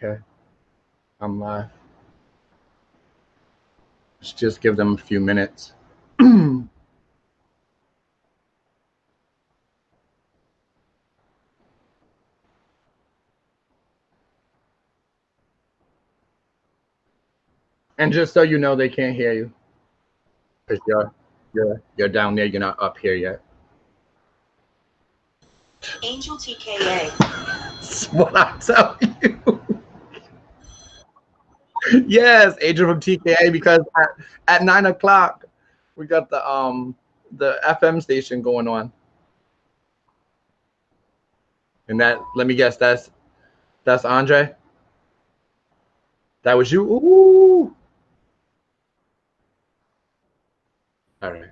Okay, I'm live. Let's just give them a few minutes. And just so you know, they can't hear you because you're down there. You're not up here yet. Angel TKA. That's what I'm telling you. Yes, Angel from TKA, because at 9 o'clock we got the FM station going on. And that, let me guess, that's Andre. That was you. Ooh. All right.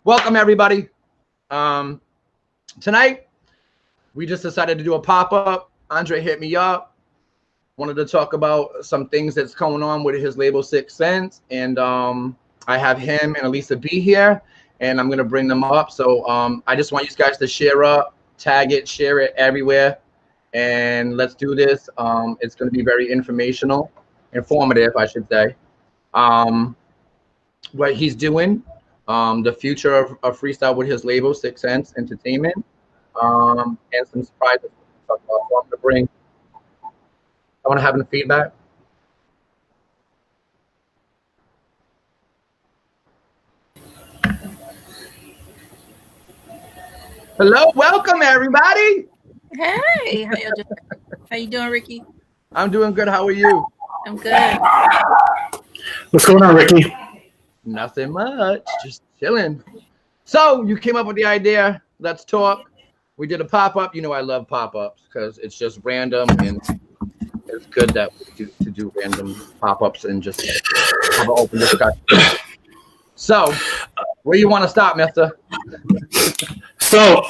Welcome everybody. Tonight we just decided to do a pop-up. Andre hit me up. Wanted to talk about some things that's going on with his label 6 Cents, and I have him and Elisa B here, and I'm gonna bring them up. So I just want you guys to share up, tag it, share it everywhere, and let's do this. It's gonna be very informative, I should say. What he's doing, the future of freestyle with his label 6 Cents Entertainment, and some surprises. So I'm gonna bring. I want to have any feedback. Hello, welcome everybody. Hey, how you doing, Ricky? I'm doing good. How are you? I'm good. What's going on, Ricky? Nothing much, just chilling. So you came up with the idea. Let's talk. We did a pop-up. You know I love pop-ups because it's just random, and it's good that we do random pop-ups and just have an open discussion. So, where you want to start, mister? So,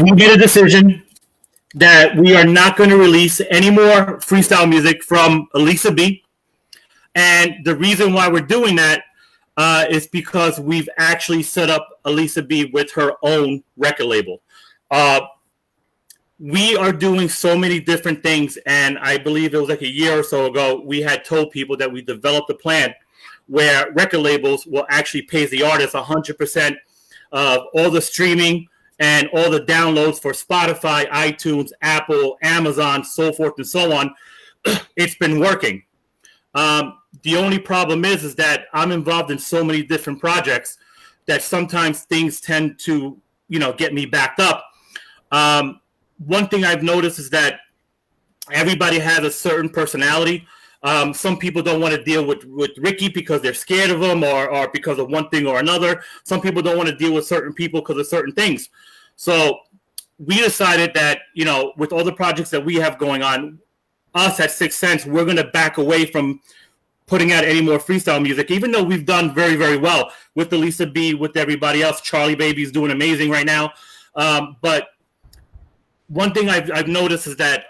we made a decision that we are not going to release any more freestyle music from Elisa B. And the reason why we're doing that is because we've actually set up Elisa B with her own record label. We are doing so many different things, and I believe it was like a year or so ago, we had told people that we developed a plan where record labels will actually pay the artist 100% of all the streaming and all the downloads for Spotify, iTunes, Apple, Amazon, so forth and so on. It's been working. The only problem is that I'm involved in so many different projects that sometimes things tend to, get me backed up. One thing I've noticed is that everybody has a certain personality. Some people don't want to deal with Ricky because they're scared of him or because of one thing or another. Some people don't want to deal with certain people because of certain things. So we decided that, with all the projects that we have going on, us at 6 Cents, we're going to back away from putting out any more freestyle music, even though we've done very, very well with Elisa B, with everybody else. Charlie Baby's doing amazing right now. But one thing I've noticed is that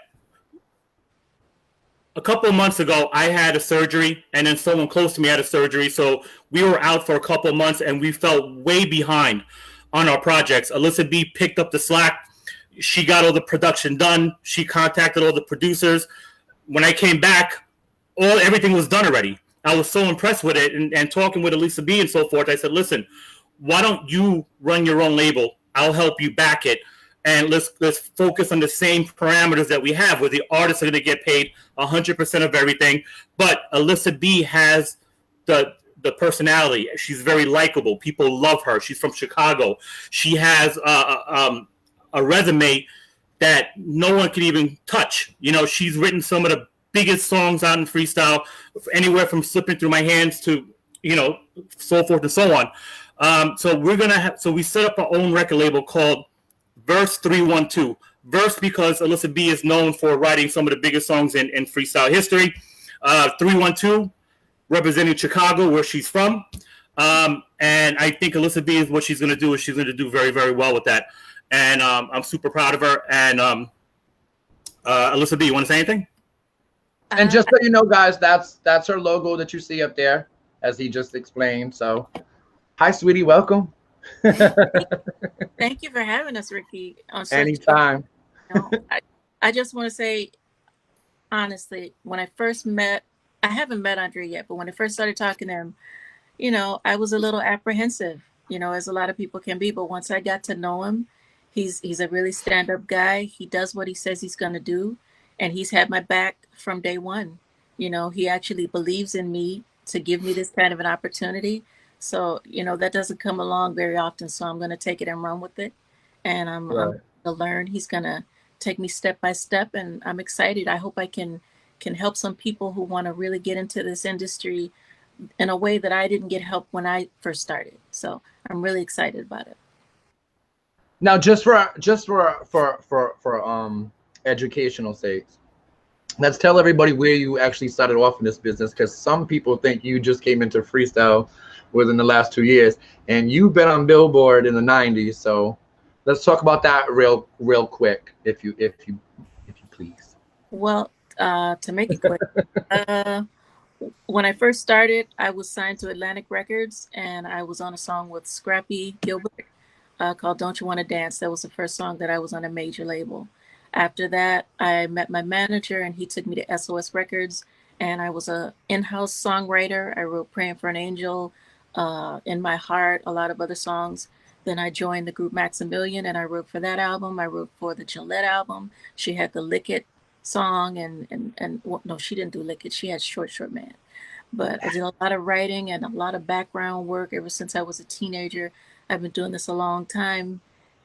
a couple of months ago, I had a surgery, and then someone close to me had a surgery. So we were out for a couple of months, and we felt way behind on our projects. Elisa B picked up the slack. She got all the production done. She contacted all the producers. When I came back, everything was done already. I was so impressed with it, and talking with Elisa B and so forth, I said, listen, why don't you run your own label? I'll help you back it. And let's focus on the same parameters that we have, where the artists are going to get paid 100% of everything. But Elisa B has the personality. She's very likable. People love her. She's from Chicago. She has a resume that no one can even touch. She's written some of the biggest songs out in freestyle, anywhere from Slipping Through My Hands to, so forth and so on. So we set up our own record label called Verse 312. Verse because Elisa B is known for writing some of the biggest songs in freestyle history. 312 representing Chicago, where she's from. And I think Elisa B is what she's going to do. She's going to do very, very well with that. And I'm super proud of her. And Elisa B, you want to say anything? And just so you know, guys, that's her logo that you see up there, as he just explained. So, hi, sweetie, welcome. Thank you for having us, Ricky. Anytime. I just want to say honestly, when I first met, I haven't met Andre yet, but when I first started talking to him, I was a little apprehensive, as a lot of people can be. But once I got to know him, he's a really stand-up guy. He does what he says he's gonna do, and he's had my back from day one. He actually believes in me to give me this kind of an opportunity. So, that doesn't come along very often. So I'm gonna take it and run with it, and I'm Right. gonna learn. He's gonna take me step by step, and I'm excited. I hope I can help some people who want to really get into this industry in a way that I didn't get help when I first started. So I'm really excited about it. Now, just for educational sakes, let's tell everybody where you actually started off in this business, because some people think you just came into freestyle within the last 2 years, and you've been on Billboard in the '90s. So let's talk about that real quick, if you please. Well, to make it quick, uh, when I first started, I was signed to Atlantic Records, and I was on a song with Scrappy Gilbert called "Don't You Want to Dance." That was the first song that I was on a major label. After that, I met my manager, and he took me to SOS Records, and I was a in-house songwriter. I wrote "Praying for an Angel," "In My Heart," a lot of other songs. Then I joined the group Maximilian, and I wrote for that album. I wrote for the Gillette album. She had the "Lick It" song, and well, no, she didn't do "Lick It." She had "Short Short Man." But I did a lot of writing and a lot of background work ever since I was a teenager. I've been doing this a long time.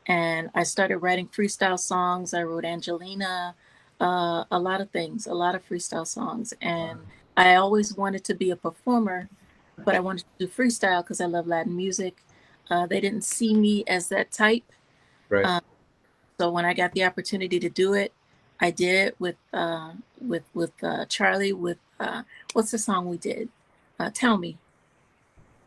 And I started writing freestyle songs. I wrote Angelina, a lot of things, a lot of freestyle songs. And I always wanted to be a performer, but I wanted to do freestyle because I love Latin music. They didn't see me as that type. Right. Uh, so when I got the opportunity to do it, I did with Charlie with what's the song we did? Tell Me.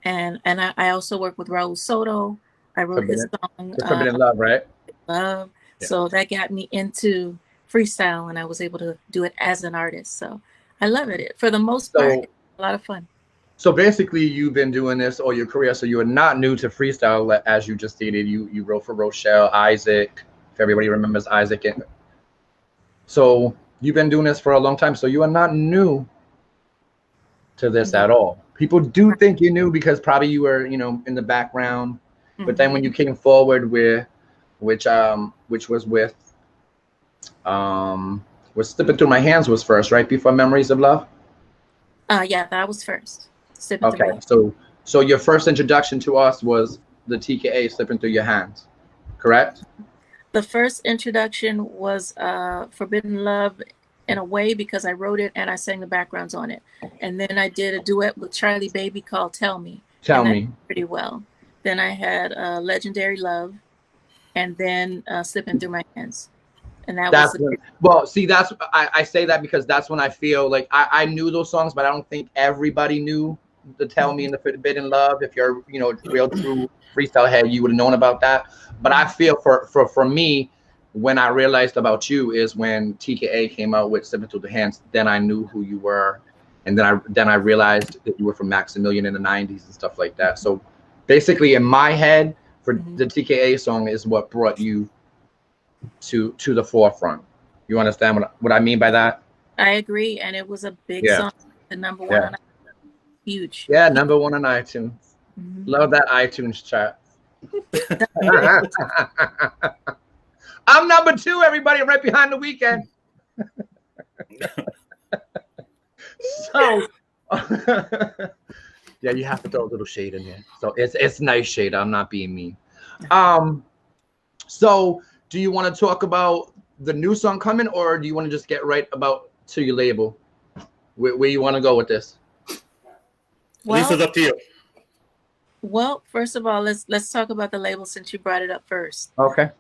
And I also worked with Raul Soto. I wrote his Forbidden, song the Forbidden Love, right? Love. Yeah. So that got me into freestyle, and I was able to do it as an artist. So I love it. For the most part, So it's a lot of fun. So basically, you've been doing this all your career. So you are not new to freestyle, as you just stated. You wrote for Rochelle, Isaac, if everybody remembers Isaac. So you've been doing this for a long time. So you are not new to this No. at all. People do think you're new because probably you were, in the background. But then when you came forward with, which was with, was Slipping Through My Hands was first, right before Memories of Love. Yeah, that was first. Sipping through Okay, my so your first introduction to us was the TKA Slipping Through Your Hands, correct? The first introduction was Forbidden Love in a way because I wrote it and I sang the backgrounds on it. And then I did a duet with Charlie Baby called Tell Me. Tell And that me. did pretty well. Then I had Legendary Love and then Slipping Through My Hands. And that was That's the when, well, see, that's I say that because that's when I feel like I knew those songs, but I don't think everybody knew the Tell Me and the Forbidden Love. If you're, real true freestyle head, you would have known about that. But I feel for me, when I realized about you is when TKA came out with Slipping Through the Hands. Then I knew who you were, and then I realized that you were from Maximilian in the '90s and stuff like that. So basically, in my head, for the TKA song is what brought you to the forefront. You understand what I mean by that? I agree, and it was a big Yeah, song, the number one yeah, on huge. yeah. Number one on iTunes. Mhm. Love that iTunes chart. I'm number two, everybody, right behind The Weekend. So, yeah, you have to throw a little shade in there. So it's nice shade. I'm not being mean. So do you want to talk about the new song coming, or do you want to just get right about to your label? Where you want to go with this? Lisa's up to you. Well, first of all, let's talk about the label since you brought it up first. Okay.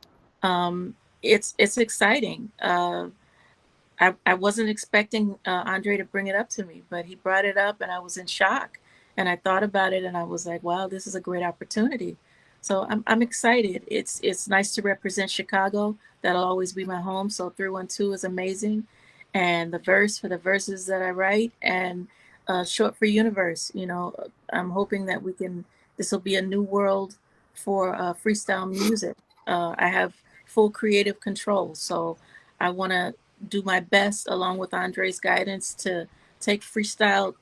It's exciting. I wasn't expecting Andre to bring it up to me, but he brought it up and I was in shock. And I thought about it and I was like, wow, this is a great opportunity. So I'm excited. It's nice to represent Chicago. That'll always be my home. So 312 is amazing. And the verse for the verses that I write and short for universe, I'm hoping that this will be a new world for freestyle music. I have full creative control. So I want to do my best, along with Andre's guidance, to take freestyle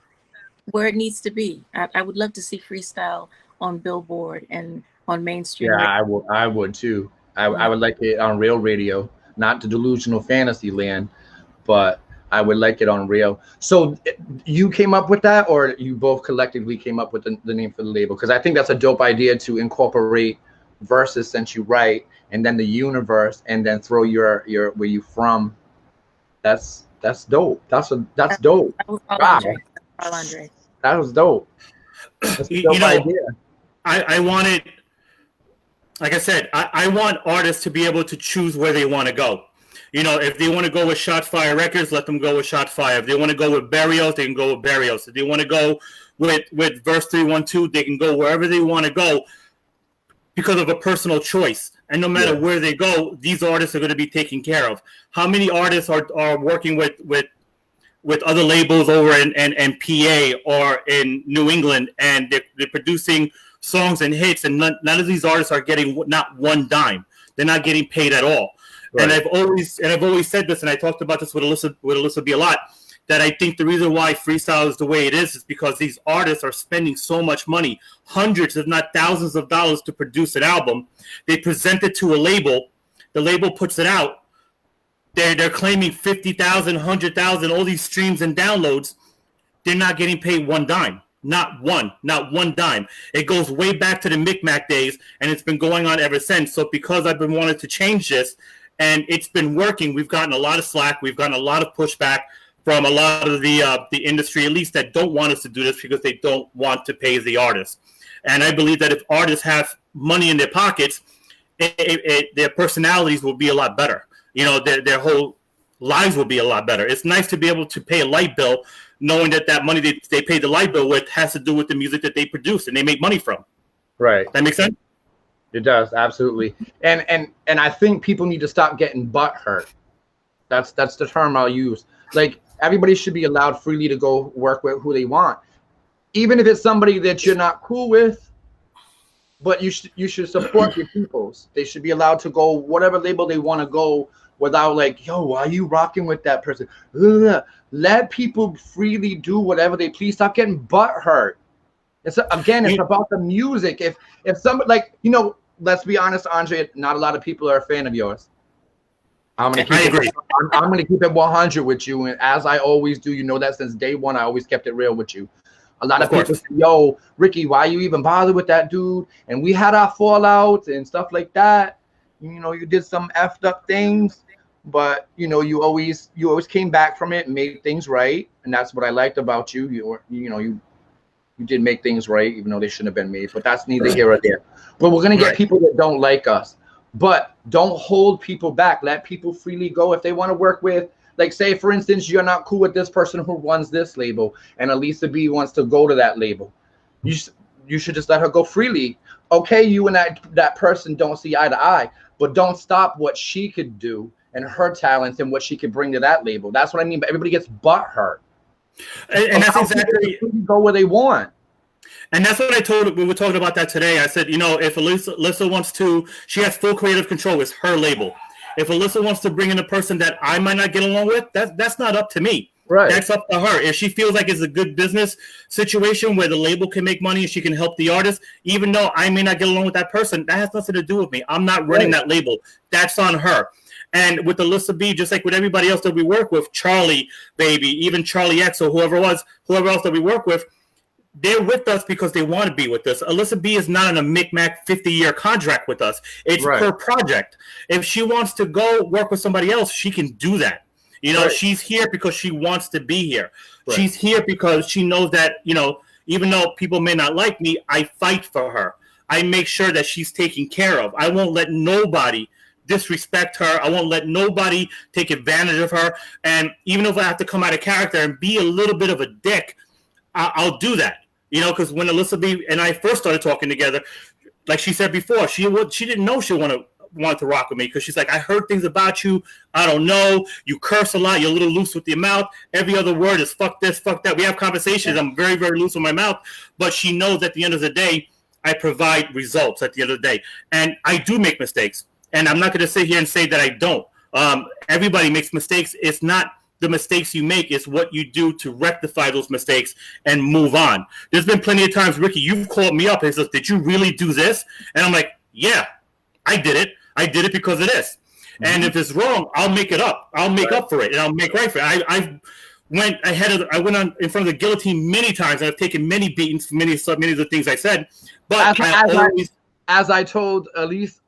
where it needs to be. I would love to see freestyle on Billboard and on mainstream Yeah, radio. I would too. I Yeah. would like it on real radio, not the delusional fantasy land, but I would like it on real. So you came up with that, or you both collectively came up with the name for the label? Because I think that's a dope idea to incorporate verses since you write, and then the universe, and then throw your where you from. That's dope. That's dope. That was all Wow, Andre. All Andre. that was dope. That's a You dope know, idea. I wanted, like I said, I want artists to be able to choose where they want to go. You know, if they want to go with Shot Fire Records, let them go with Shot Fire. If they want to go with Barrios, they can go with Barrios. If they want to go with Verse 312, they can go wherever they want to go because of a personal choice. And no matter where they go, these artists are going to be taken care of. How many artists are working with other labels over in PA or in New England, and they're producing songs and hits, and none of these artists are getting not one dime. They're not getting paid at all. Right. And I've always said this, and I talked about this with Alyssa B a lot, that I think the reason why freestyle is the way it is because these artists are spending so much money, hundreds if not thousands of dollars to produce an album. They present it to a label. The label puts it out. They're claiming 50,000, 100,000, all these streams and downloads. They're not getting paid one dime. Not one dime. It goes way back to the Micmac days, and it's been going on ever since. So because I've been wanting to change this, and it's been working, we've gotten a lot of slack. We've gotten a lot of pushback from a lot of the industry, at least, that don't want us to do this because they don't want to pay the artists. And I believe that if artists have money in their pockets, their personalities will be a lot better. You know, their whole lives will be a lot better. It's nice to be able to pay a light bill knowing that money they pay the light bill with has to do with the music that they produce and they make money from. Right. That makes sense? It does, absolutely. And I think people need to stop getting butt hurt. That's the term I'll use. Like, everybody should be allowed freely to go work with who they want. Even if it's somebody that you're not cool with, but you should support your peoples. They should be allowed to go whatever label they want to go without like, yo, why are you rocking with that person? Ugh. Let people freely do whatever they please. Stop getting butt hurt. It's about the music. If somebody, like, you know, let's be honest, Andre, not a lot of people are a fan of yours. I'm gonna keep it 100 with you, and as I always do, you know that since day one, I always kept it real with you. A lot of people say, yo, Ricky, why you even bother with that dude? And we had our fallouts and stuff like that. You know, you did some effed up things, but you know, you always came back from it and made things right. And that's what I liked about you. You did make things right, even though they shouldn't have been made. But that's neither here or there. But we're gonna get people that don't like us. But don't hold people back. Let people freely go if they want to work with. Like, say, for instance, you're not cool with this person who runs this label, and Elisa B wants to go to that label. You should just let her go freely. Okay, you and that person don't see eye to eye, but don't stop what she could do and her talents and what she could bring to that label. That's what I mean. But everybody gets butt hurt. And that's exactly go where they want. And that's what I told. We were talking about that today. I said, you know, if Alyssa wants to, she has full creative control. It's her label. If Alyssa wants to bring in a person that I might not get along with, that's not up to me. Right. That's up to her. If she feels like it's a good business situation where the label can make money and she can help the artist, even though I may not get along with that person, that has nothing to do with me. I'm not running that label. That's on her. And with Alyssa B, just like with everybody else that we work with, Charlie, baby, even Charlie X or whoever else that we work with, they're with us because they want to be with us. Alyssa B is not on a Micmac 50-year contract with us. It's her project. If she wants to go work with somebody else, she can do that. You know, she's here because she wants to be here. Right. She's here because she knows that, you know, even though people may not like me, I fight for her. I make sure that she's taken care of. I won't let nobody disrespect her. I won't let nobody take advantage of her. And even if I have to come out of character and be a little bit of a dick, I'll do that. You know, because when Alyssa B and I first started talking together, like she said before, she didn't know she wanted to rock with me because she's like, I heard things about you. I don't know. You curse a lot. You're a little loose with your mouth. Every other word is fuck this, fuck that. We have conversations. I'm very, very loose with my mouth. But she knows at the end of the day, I provide results at the end of the day. And I do make mistakes. And I'm not going to sit here and say that I don't. Everybody makes mistakes. It's not the mistakes you make, it's what you do to rectify those mistakes and move on. There's been plenty of times, Ricky, you've called me up and said, did you really do this? And I'm like, yeah, I did it. I did it because of this. Mm-hmm. And if it's wrong, I'll make it up. I'll make up for it, and I'll make right for it. I went on in front of the guillotine many times. I've taken many beatings for many of the things I said. But as I told Elise,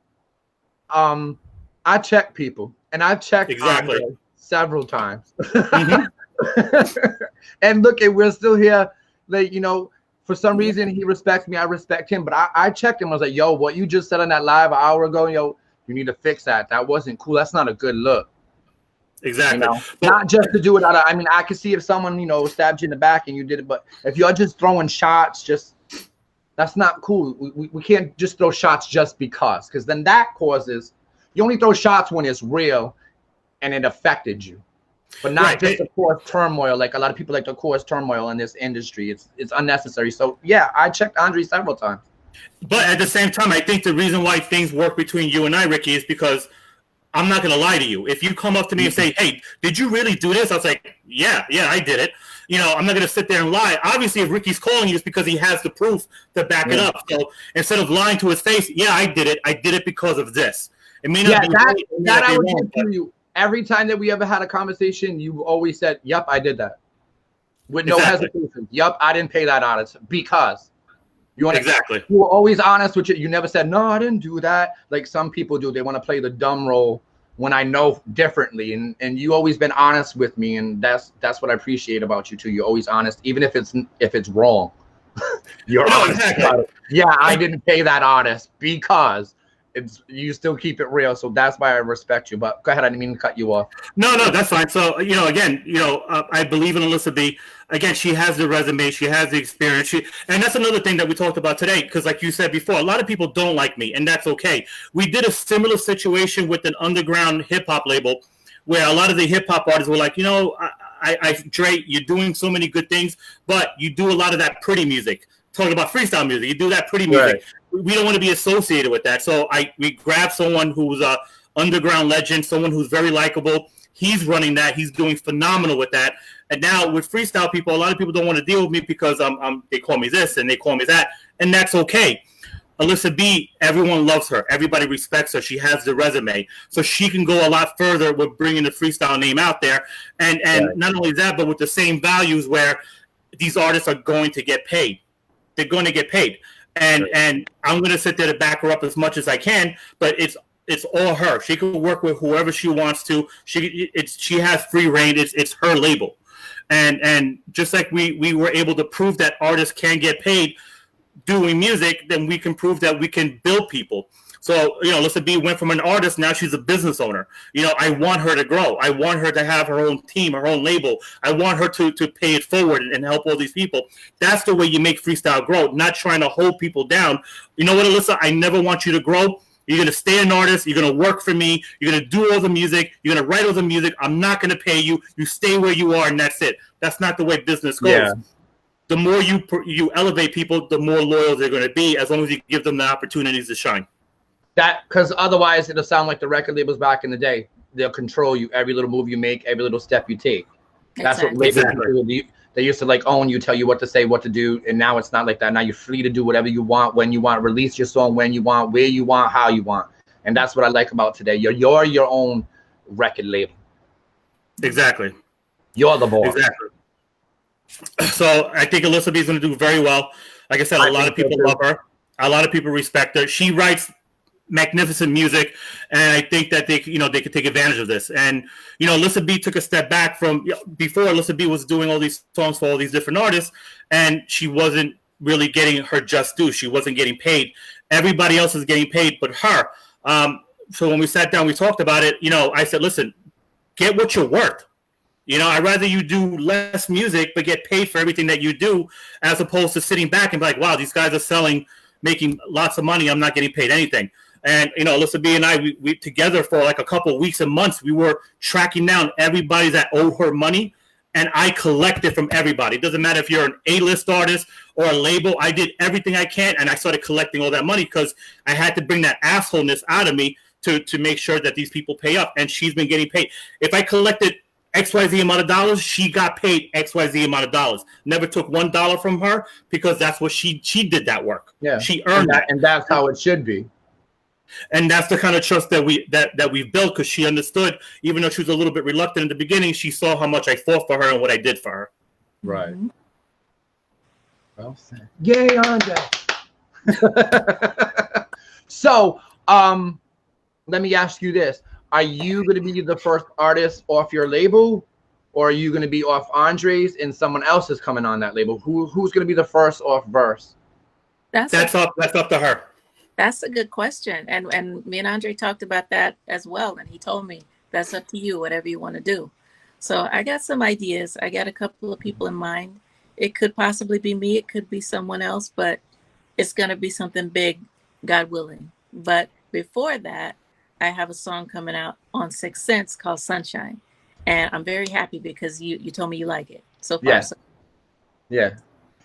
I check people, and I've checked exactly Andre several times. Mm-hmm. And look, we're still here. Like, you know, for some reason he respects me, I respect him. But I checked him. I was like, yo, what you just said on that live an hour ago, yo, you need to fix that. That wasn't cool. That's not a good look. Exactly. You know? Not just to do it out of, I mean, I could see if someone, you know, stabbed you in the back and you did it, but if you're just throwing shots, that's not cool. We can't just throw shots just because then that causes, you only throw shots when it's real and it affected you, but not just to cause turmoil. Like a lot of people like to cause turmoil in this industry. It's unnecessary. So yeah, I checked Andre several times. But at the same time, I think the reason why things work between you and I, Ricky, is because I'm not going to lie to you. If you come up to me and say, hey, did you really do this? I was like, yeah, I did it. You know, I'm not going to sit there and lie. Obviously, if Ricky's calling you, it's because he has the proof to back it up. So instead of lying to his face, yeah, I did it. I did it because of this. It may not be that I would give to you. Every time that we ever had a conversation, you always said, yep, I did that. With no hesitation. Yep, I didn't pay that honest because. You were always honest with you. You never said, no, I didn't do that. Like some people do. They want to play the dumb role when I know differently. And you always been honest with me. And that's what I appreciate about you too. You're always honest, even if it's wrong. You're honest about it. Yeah, I didn't pay that honest because you still keep it real. So that's why I respect you. But go ahead. I didn't mean to cut you off. No, that's fine. So, again, I believe in Alyssa B. Again, she has the resume. She has the experience. And that's another thing that we talked about today. Because like you said before, a lot of people don't like me. And that's okay. We did a similar situation with an underground hip hop label where a lot of the hip hop artists were like, Dre, you're doing so many good things, but you do a lot of that pretty music. Talking about freestyle music, you do that pretty music. Right. We don't want to be associated with that. So we grabbed someone who's a underground legend, someone who's very likable. He's running that. He's doing phenomenal with that. And now with freestyle people, a lot of people don't want to deal with me because they call me this and they call me that, and that's okay. Alyssa B, everyone loves her. Everybody respects her. She has the resume. So she can go a lot further with bringing the freestyle name out there. And not only that, but with the same values where these artists are going to get paid. They're going to get paid. And I'm going to sit there to back her up as much as I can, but it's all her. She can work with whoever she wants to. She has free reign. It's her label. And just like we were able to prove that artists can get paid doing music, then we can prove that we can build people. So, Alyssa B went from an artist, now she's a business owner. I want her to grow. I want her to have her own team, her own label. I want her to pay it forward and help all these people. That's the way you make freestyle grow, not trying to hold people down. You know what, Alyssa? I never want you to grow. You're going to stay an artist. You're going to work for me. You're going to do all the music. You're going to write all the music. I'm not going to pay you. You stay where you are, and that's it. That's not the way business goes. Yeah. The more you elevate people, the more loyal they're going to be, as long as you give them the opportunities to shine. Because otherwise it'll sound like the record labels back in the day. They'll control you, every little move you make, every little step you take. That's what labels do. They used to own you, tell you what to say, what to do, and now it's not like that. Now you're free to do whatever you want, when you want, release your song when you want, where you want, how you want. And that's what I like about today. You're your own record label. Exactly. You're the boss. Exactly. So I think Alyssa B is going to do very well. Like I said, a lot of people love her. A lot of people respect her. She writes magnificent music, and I think that they could take advantage of this. And Alyssa B took a step back from before. Alyssa B was doing all these songs for all these different artists, and she wasn't really getting her just due. She wasn't getting paid. Everybody else is getting paid, but her. So when we sat down, we talked about it. I said, listen, get what you're worth. I'd rather you do less music but get paid for everything that you do, as opposed to sitting back and be like, wow, these guys are making lots of money. I'm not getting paid anything. And, Alyssa B and I, we together for like a couple of weeks and months, we were tracking down everybody that owed her money, and I collected from everybody. It doesn't matter if you're an A-list artist or a label. I did everything I can, and I started collecting all that money because I had to bring that assholeness out of me to make sure that these people pay up, and she's been getting paid. If I collected XYZ amount of dollars, she got paid XYZ amount of dollars. Never took $1 from her because that's what she did that work. Yeah, she earned that, and that's how it should be. And that's the kind of trust that we've built, because she understood, even though she was a little bit reluctant in the beginning, she saw how much I fought for her and what I did for her. Right. Mm-hmm. Well said. Yay, Andre. So, let me ask you this. Are you going to be the first artist off your label, or are you going to be off Andre's and someone else is coming on that label? Who's going to be the first off verse? That's up to her. That's a good question. And me and Andre talked about that as well. And he told me that's up to you, whatever you want to do. So I got some ideas. I got a couple of people in mind. It could possibly be me. It could be someone else, but it's going to be something big, God willing. But before that, I have a song coming out on 6th Sense called Sunshine. And I'm very happy because you told me you like it so far. Yeah. So yeah.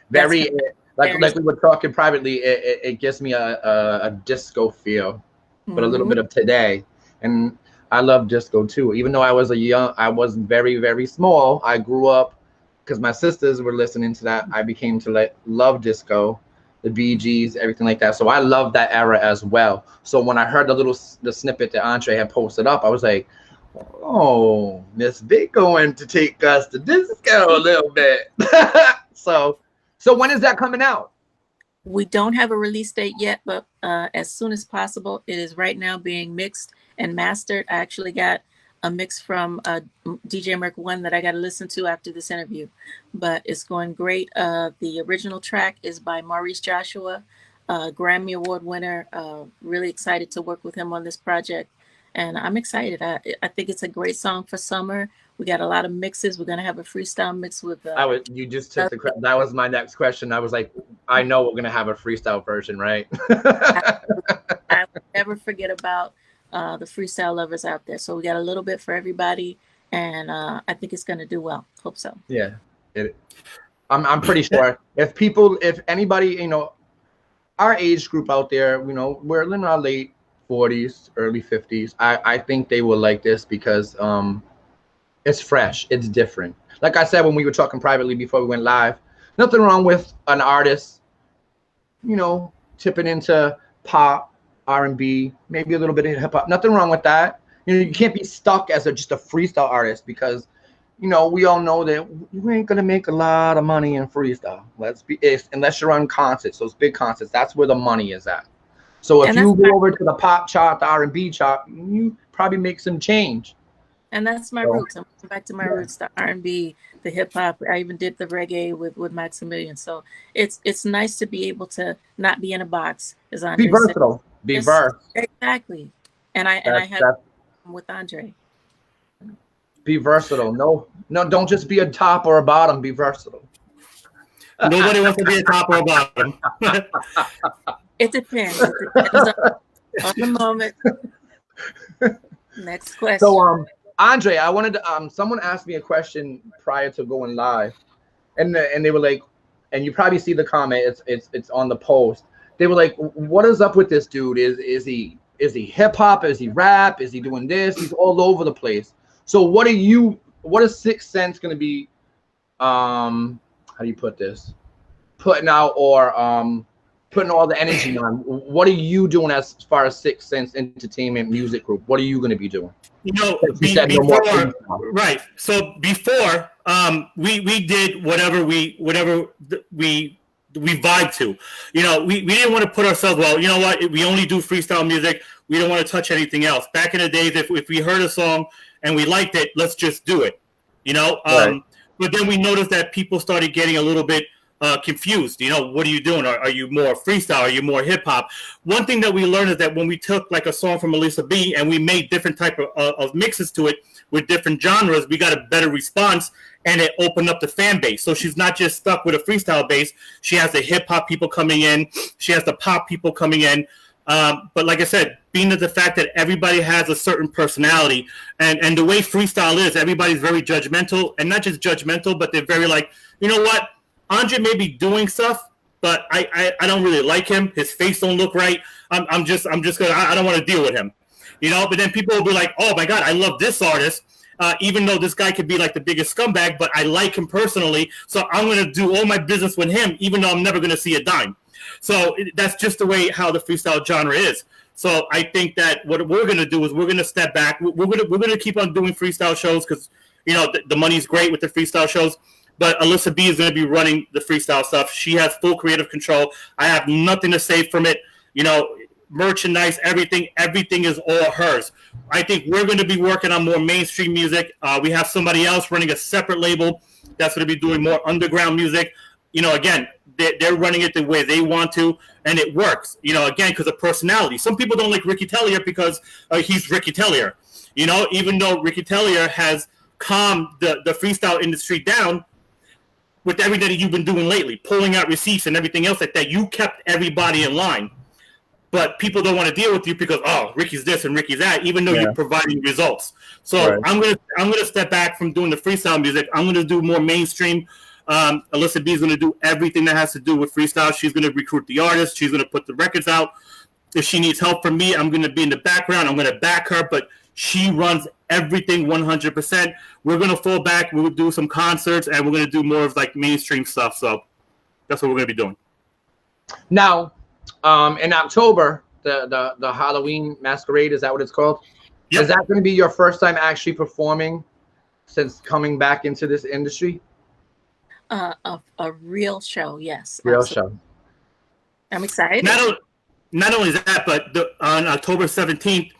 Very, like we were talking privately, it gives me a disco feel, but a little bit of today. And I love disco too. Even though I was very, very small, I grew up because my sisters were listening to that. I became to love disco, the Bee Gees, everything like that. So I love that era as well. So when I heard the snippet that Andre had posted up, I was like, oh, Miss Big going to take us to disco a little bit. So when is that coming out? We don't have a release date yet, but as soon as possible. It is right now being mixed and mastered. I actually got a mix from DJ Merc 1 that I got to listen to after this interview, but it's going great. The original track is by Maurice Joshua, Grammy Award winner. Really excited to work with him on this project, and I'm excited. I think it's a great song for summer. We got a lot of mixes. We're gonna have a freestyle mix with. You just took that was my next question. I was like, I know we're gonna have a freestyle version, right? I will never forget about the freestyle lovers out there. So we got a little bit for everybody, and I think it's gonna do well. Hope so. Yeah, I'm pretty sure if anybody, our age group out there, we're in our late 40s, early 50s. I think they will like this because it's fresh, it's different. Like I said when we were talking privately before we went live, nothing wrong with an artist, tipping into pop, R&B, maybe a little bit of hip hop. Nothing wrong with that. You can't be stuck as just a freestyle artist because, we all know that you ain't gonna make a lot of money in freestyle. Unless you're on concerts, those big concerts. That's where the money is at. So if you go over to the pop chart, the R&B chart, you probably make some change. And that's my roots. I'm going back to my roots, the R&B, the hip hop. I even did the reggae with Maximilian. So it's nice to be able to not be in a box, as Andre be versatile. said. Be versatile. Exactly. And I had with Andre. Be versatile. No, don't just be a top or a bottom. Be versatile. Nobody wants to be a top or a bottom. It depends. It depends on the moment. Next question. So Andre, I wanted to someone asked me a question prior to going live, and they were like, and you probably see the comment, it's on the post. They were like, what is up with this dude? Is he hip hop? Is he rap? Is he doing this? He's all over the place. So what is 6th Sense gonna be how do you put this? Putting out or putting all the energy on? What are you doing as far as 6th Sense Entertainment Music Group? What are you gonna be doing? Before, right. So before, we did whatever we vibe to. We didn't want to put ourselves, well, you know what? We only do freestyle music. We don't want to touch anything else. Back in the days, if we heard a song and we liked it, let's just do it. Right. But then we noticed that people started getting a little bit confused. What are you doing? Are you more freestyle? Are you more hip hop? One thing that we learned is that when we took like a song from Melissa B and we made different type of mixes to it with different genres, we got a better response and it opened up the fan base. So she's not just stuck with a freestyle base. She has the hip hop people coming in. She has the pop people coming in. But like I said, being the fact that everybody has a certain personality and the way freestyle is, everybody's very judgmental, and not just judgmental, but they're very like, you know what? Andre may be doing stuff, but I don't really like him. His face don't look right. I'm just gonna. I don't want to deal with him. But then people will be like, oh my God, I love this artist. Even though this guy could be like the biggest scumbag, but I like him personally, so I'm going to do all my business with him, even though I'm never going to see a dime. So that's just the way how the freestyle genre is. So I think that what we're going to do is we're going to step back. We're going to keep on doing freestyle shows because the money's great with the freestyle shows. But Alyssa B is going to be running the freestyle stuff. She has full creative control. I have nothing to say from it. Merchandise, everything is all hers. I think we're going to be working on more mainstream music. We have somebody else running a separate label that's going to be doing more underground music. Again, they're running it the way they want to, and it works. Again, because of personality. Some people don't like Ricky Tellier because he's Ricky Tellier. Even though Ricky Tellier has calmed the freestyle industry down with everything that you've been doing lately, pulling out receipts and everything else like that. You kept everybody in line. But people don't want to deal with you because Ricky's this and Ricky's that, even though you're providing results. So right. I'm gonna step back from doing the freestyle music. I'm gonna do more mainstream. Alyssa B is gonna do everything that has to do with freestyle. She's gonna recruit the artists. She's gonna put the records out. If she needs help from me, I'm gonna be in the background. I'm gonna back her, but she runs everything 100%. We're gonna fall back. We'll do some concerts, and we're gonna do more of like mainstream stuff. So that's what we're gonna be doing. Now. In October, the Halloween masquerade, is that what it's called? Yep. Is that going to be your first time actually performing since coming back into this industry? A real show, yes. Real absolutely. Show. I'm excited. Not only that, but on October 17th,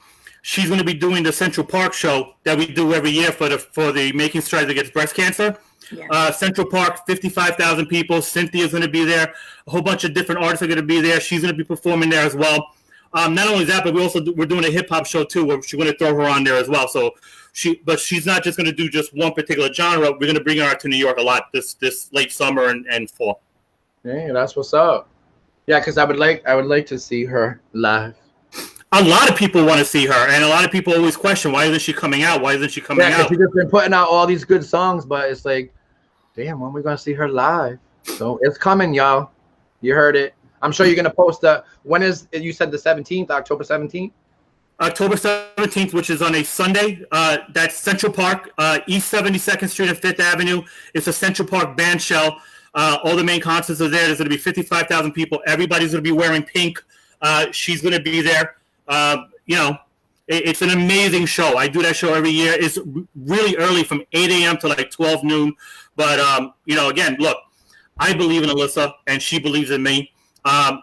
she's going to be doing the Central Park show that we do every year for the Making Strides Against Breast Cancer. Yeah. Central Park, 55,000 people. Cynthia's going to be there. A whole bunch of different artists are going to be there. She's going to be performing there as well. Not only that, but we're doing a hip hop show too, where we're going to throw her on there as well. So she's not just going to do just one particular genre. We're going to bring her out to New York a lot this late summer and fall. Yeah, that's what's up. Yeah, because I would like to see her live. A lot of people want to see her, and a lot of people always question, why isn't she coming out? Why isn't she coming out? She's just been putting out all these good songs, but it's like, damn, when are we going to see her live? So it's coming, y'all. You heard it. I'm sure you're going to post when is, you said the 17th, October 17th? October 17th, which is on a Sunday. That's Central Park, East 72nd Street and 5th Avenue. It's a Central Park band shell. All the main concerts are there. There's going to be 55,000 people. Everybody's going to be wearing pink. She's going to be there. It's an amazing show. I do that show every year. It's really early from 8 a.m. to like 12 noon. But, again, look, I believe in Alyssa and she believes in me.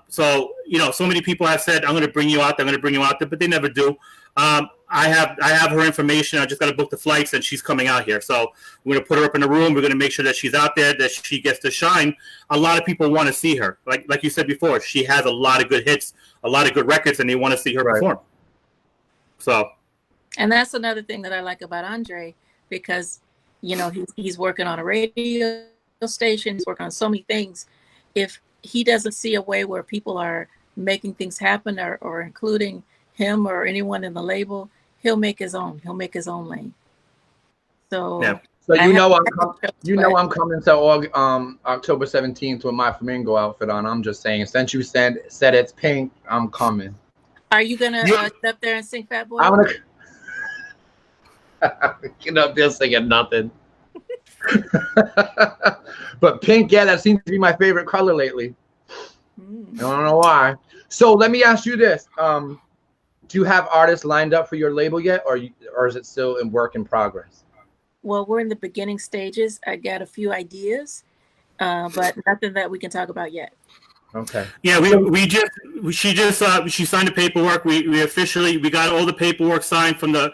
So many people have said, I'm going to bring you out there, but they never do. I have her information. I just got to book the flights and she's coming out here. So we're going to put her up in the room. We're going to make sure that she's out there, that she gets to shine. A lot of people want to see her. Like you said before, she has a lot of good hits, a lot of good records, and they want to see her perform. So. And that's another thing that I like about Andre, because, he's working on a radio station, he's working on so many things. If he doesn't see a way where people are making things happen or including him or anyone in the label, he'll make his own lane. So yeah. So I'm coming to October 17th with my flamingo outfit on. I'm just saying, since you said it's pink, I'm coming. Are you gonna get up there and sing Fat Boy? I'm gonna get up there singing nothing. But pink, yeah, that seems to be my favorite color lately. I don't know why. So let me ask you this: do you have artists lined up for your label yet, or is it still in work in progress? Well, we're in the beginning stages. I got a few ideas, but nothing that we can talk about yet. Okay. Yeah, she signed the paperwork. We officially got all the paperwork signed from the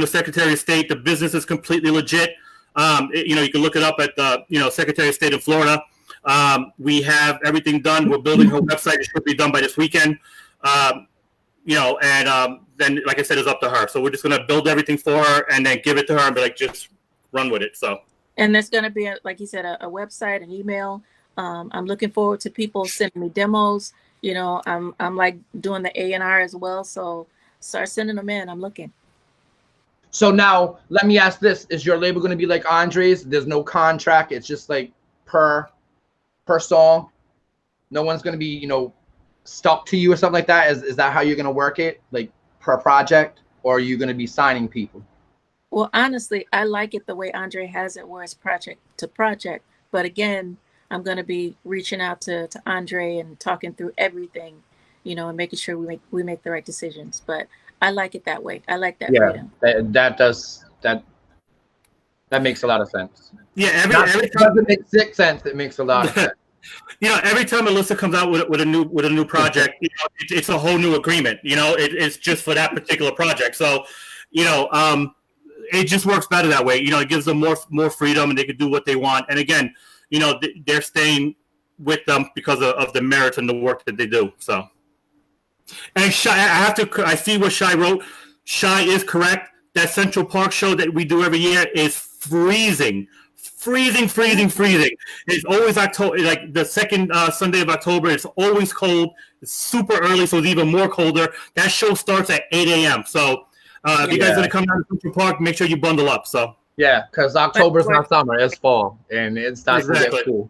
Secretary of State. The business is completely legit. You can look it up at the Secretary of State of Florida. We have everything done. We're building her website. It should be done by this weekend. Then, like I said, it's up to her. So we're just going to build everything for her and then give it to her and be like, just run with it. So. And there's going to be, like you said, a website, an email. I'm looking forward to people sending me demos. I'm like doing the A&R as well. So start sending them in. I'm looking. So now let me ask this. Is your label going to be like Andre's? There's no contract. It's just like per song. No one's going to be, stuck to you or something like that. Is that how you're going to work it? Like per project? or are you going to be signing people? Well, honestly, I like it the way Andre has it, where it's project to project. But again, I'm going to be reaching out to Andre and talking through everything, and making sure we make the right decisions. But I like it that way. I like that Yeah, freedom. that makes a lot of sense. Yeah, Every every time it makes 6 cents, it makes a lot of sense. Every time Alyssa comes out with a new project, it's a whole new agreement. It's just for that particular project. So, it just works better that way. It gives them more freedom, and they can do what they want. And again, they're staying with them because of the merit and the work that they do. So, and Shy, I see what Shy wrote. Shy is correct. That Central Park show that we do every year is freezing. It's always October, like the second Sunday of October. It's always cold. It's super early, so it's even more colder. That show starts at 8 a.m. So if you guys are going to come down to Central Park, make sure you bundle up. So yeah, because October's not summer, it's fall, and it starts to get cool.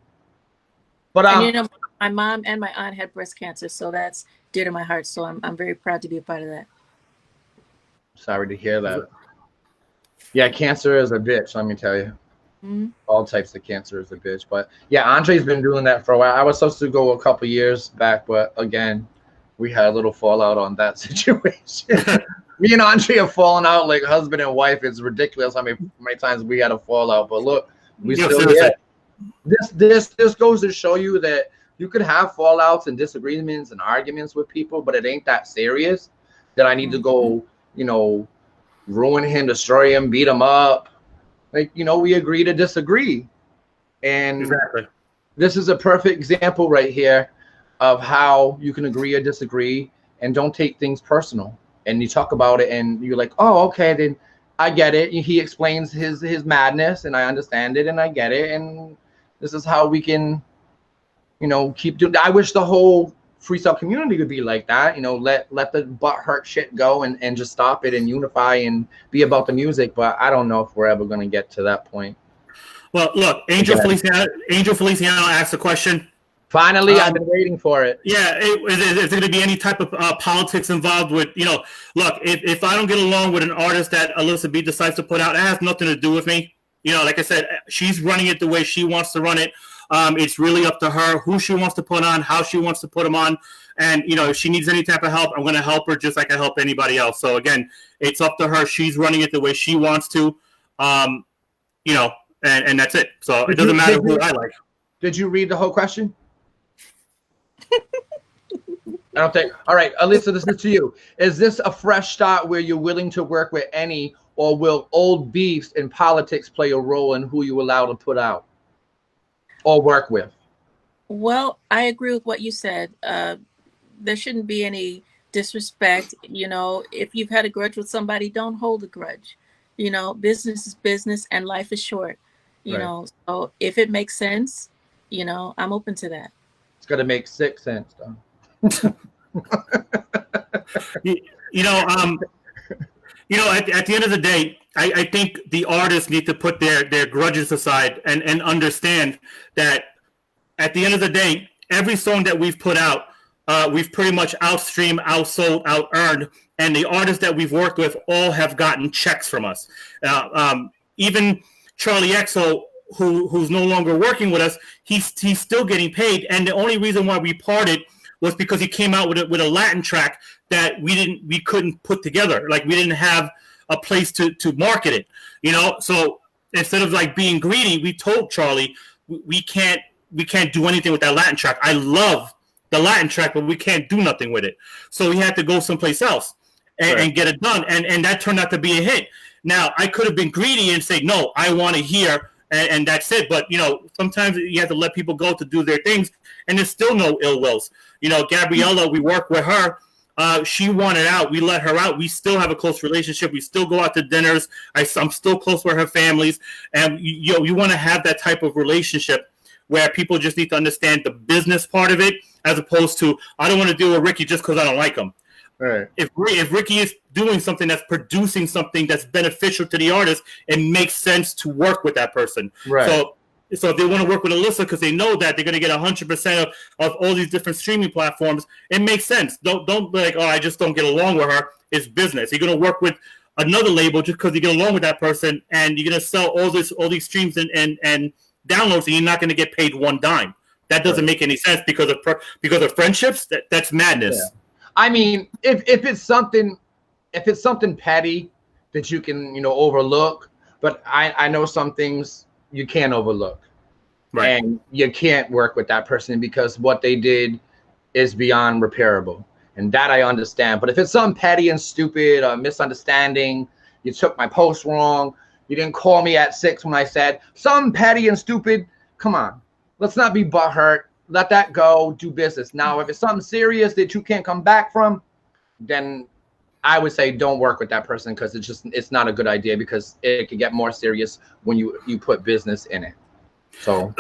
But and my mom and my aunt had breast cancer, so that's dear to my heart. So I'm very proud to be a part of that. Sorry to hear that. Yeah, cancer is a bitch, let me tell you. Mm-hmm. All types of cancer is a bitch. But yeah, Andre's been doing that for a while. I was supposed to go a couple years back, but again, we had a little fallout on that situation. Me and Andre have fallen out like husband and wife. It's ridiculous how many times we had a fallout. But look, we still here. This goes to show you that you could have fallouts and disagreements and arguments with people, but it ain't that serious that I need to go, ruin him, destroy him, beat him up. Like, we agree to disagree. And exactly. This is a perfect example right here of how you can agree or disagree and don't take things personal. And you talk about it and you're like, oh, okay, then I get it. He explains his madness and I understand it and I get it. And this is how we can, keep doing. I wish the whole freestyle community would be like that. Let the butt hurt shit go and just stop it and unify and be about the music. But I don't know if we're ever going to get to that point. Well, look, Angel Feliciano asked a question. Finally, I've been waiting for it. Yeah, is there going to be any type of politics involved with, look, if I don't get along with an artist that Alyssa B decides to put out, it has nothing to do with me. Like I said, she's running it the way she wants to run it. It's really up to her who she wants to put on, how she wants to put them on. And, if she needs any type of help, I'm going to help her just like I help anybody else. So, again, it's up to her. She's running it the way she wants to, and that's it. So it doesn't matter who I like. Did you read the whole question? I don't think. All right, Alyssa, this is to you. Is this a fresh start where you're willing to work with any, or will old beefs in politics play a role in who you allow to put out or work with? Well, I agree with what you said. There shouldn't be any disrespect. If you've had a grudge with somebody, don't hold a grudge. Business is business and life is short. So if it makes sense, I'm open to that. It's got to make 6 cents, though. At the end of the day, I think the artists need to put their grudges aside and understand that at the end of the day, every song that we've put out, we've pretty much outstreamed, outsold, out-earned, and the artists that we've worked with all have gotten checks from us. Even Charlie XO, who's no longer working with us, he's still getting paid, and the only reason why we parted was because he came out with a Latin track that we couldn't put together. Like, we didn't have a place to market it, So instead of like being greedy, we told Charlie we can't do anything with that Latin track. I love the Latin track, but we can't do nothing with it. So we had to go someplace else and get it done. And that turned out to be a hit. Now, I could have been greedy and say, no, I want to hear, and that's it. But, sometimes you have to let people go to do their things, and there's still no ill wills. Gabriella, we work with her. She wanted out. We let her out. We still have a close relationship. We still go out to dinners. I'm still close with her families. And, you want to have that type of relationship where people just need to understand the business part of it, as opposed to, I don't want to deal with Ricky just because I don't like him. Right. If Ricky is doing something that's producing something that's beneficial to the artist, it makes sense to work with that person. Right. So So if they want to work with Alyssa because they know that they're going to get 100% of all these different streaming platforms, it makes sense. Don't be like, oh, I just don't get along with her. It's business. You're going to work with another label just because you get along with that person, and you're going to sell all these streams and downloads, and you're not going to get paid one dime. That doesn't make any sense because of friendships. That's madness. Yeah. I mean, if it's something petty that you can overlook, but I know some things you can't overlook, right? And you can't work with that person because what they did is beyond repairable, and that I understand. But if it's something petty and stupid, a misunderstanding, you took my post wrong, you didn't call me at 6 when I said something petty and stupid, come on, let's not be butthurt. Let that go. Do business. Now, if it's something serious that you can't come back from, then I would say don't work with that person because it's not a good idea because it could get more serious when you put business in it. So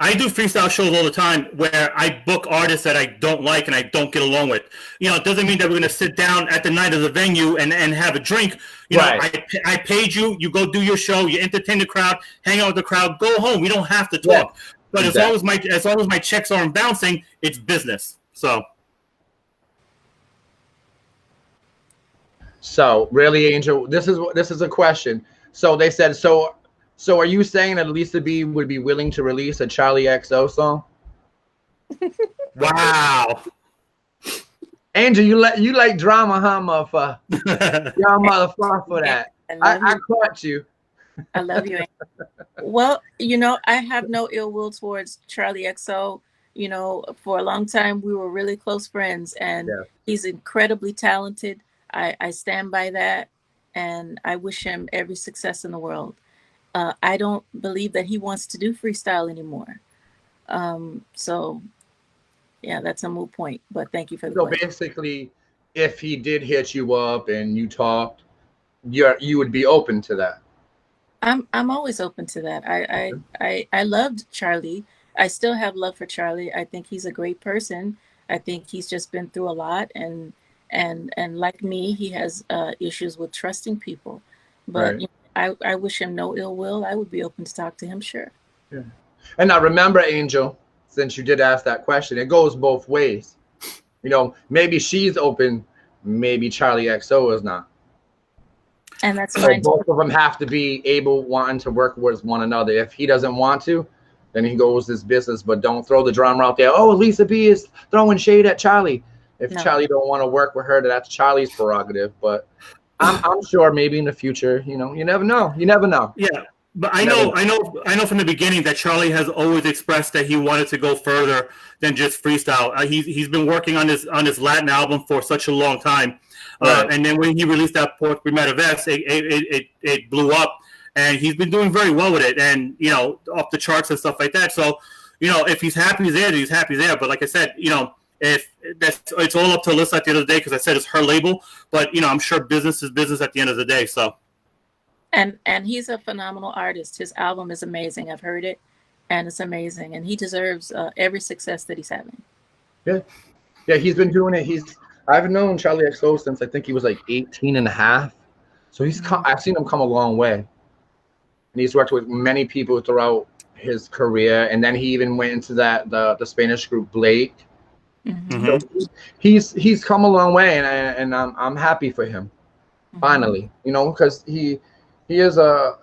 I do freestyle shows all the time where I book artists that I don't like and I don't get along with. It doesn't mean that we're going to sit down at the night of the venue and have a drink. I paid you. You go do your show. You entertain the crowd. Hang out with the crowd. Go home. We don't have to talk. Yeah, but exactly. as long as my checks aren't bouncing, it's business. So really, Angel, this is a question. So they said, so are you saying that Lisa B would be willing to release a Charlie XO song? Wow. Angel, you like drama, huh, motherfucker? Y'all motherfucker for that. I caught you. I love you. Well, I have no ill will towards Charlie XO. For a long time, we were really close friends, and he's incredibly talented. I stand by that, and I wish him every success in the world. I don't believe that he wants to do freestyle anymore. So, yeah, that's a moot point. But thank you for the question. Basically, if he did hit you up and you talked, you would be open to that. I'm always open to that. I loved Charlie. I still have love for Charlie. I think he's a great person. I think he's just been through a lot, and like me, he has issues with trusting people. But I wish him no ill will. I would be open to talk to him, sure. Yeah. And now remember, Angel, since you did ask that question, it goes both ways. Maybe she's open, maybe Charlie XO is not. And that's fine. Both of them have to be wanting to work with one another. If he doesn't want to, then he goes his business. But don't throw the drama out there. Oh, Lisa B is throwing shade at Charlie. If Charlie don't want to work with her, that's Charlie's prerogative. But I'm sure maybe in the future, you never know. You never know. Yeah, but I know from the beginning that Charlie has always expressed that he wanted to go further than just freestyle. He's been working on his Latin album for such a long time, and then when he released that Por Primera Vez, it blew up, and he's been doing very well with it, and off the charts and stuff like that. So if he's happy there, he's happy there. But like I said, it's all up to Alyssa at the end of the day because I said it's her label, but I'm sure business is business at the end of the day. So, and he's a phenomenal artist. His album is amazing. I've heard it, and it's amazing, and he deserves every success that he's having. Yeah, he's been doing it. I've known Charlie XO since I think he was like 18 and a half. So I've seen him come a long way, and he's worked with many people throughout his career, and then he even went into the Spanish group Blake. Mm-hmm. So he's come a long way, and I'm happy for him. Finally, because he is a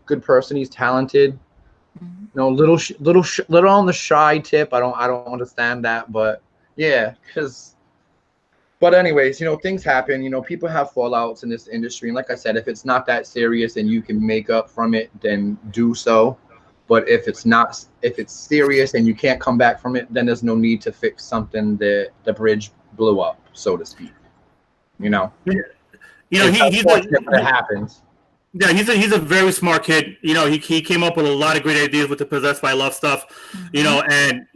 good person. He's talented. Little on the shy tip. I don't understand that, but yeah, but anyways, things happen. People have fallouts in this industry, and like I said, if it's not that serious and you can make up from it, then do so. But if it's serious and you can't come back from it, then there's no need to fix something that the bridge blew up, so to speak. He's it happens. Yeah, he's a very smart kid. He came up with a lot of great ideas with the Possessed by Love stuff. And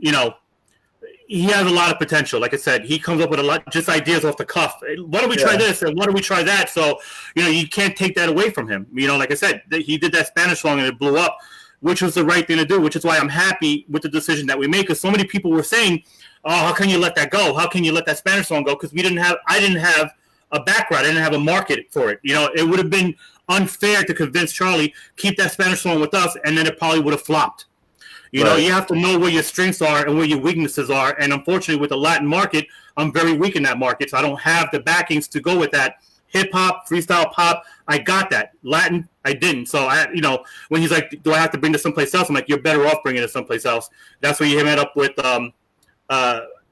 he has a lot of potential. Like I said, he comes up with a lot just ideas off the cuff. Why don't we try this and why don't we try that? So you can't take that away from him. Like I said, he did that Spanish song and it blew up, which was the right thing to do, which is why I'm happy with the decision that we made. Because so many people were saying, oh, how can you let that go? How can you let that Spanish song go? Because I didn't have a background. I didn't have a market for it. You know, it would have been unfair to convince Charlie keep that Spanish song with us, and then it probably would have flopped. You know, you have to know where your strengths are and where your weaknesses are. And unfortunately, with the Latin market, I'm very weak in that market, so I don't have the backings to go with that. Hip hop, freestyle pop, I got that. Latin, I didn't. So you know, when he's like, "Do I have to bring this someplace else?" I'm like, "You're better off bringing it someplace else." That's where you met up with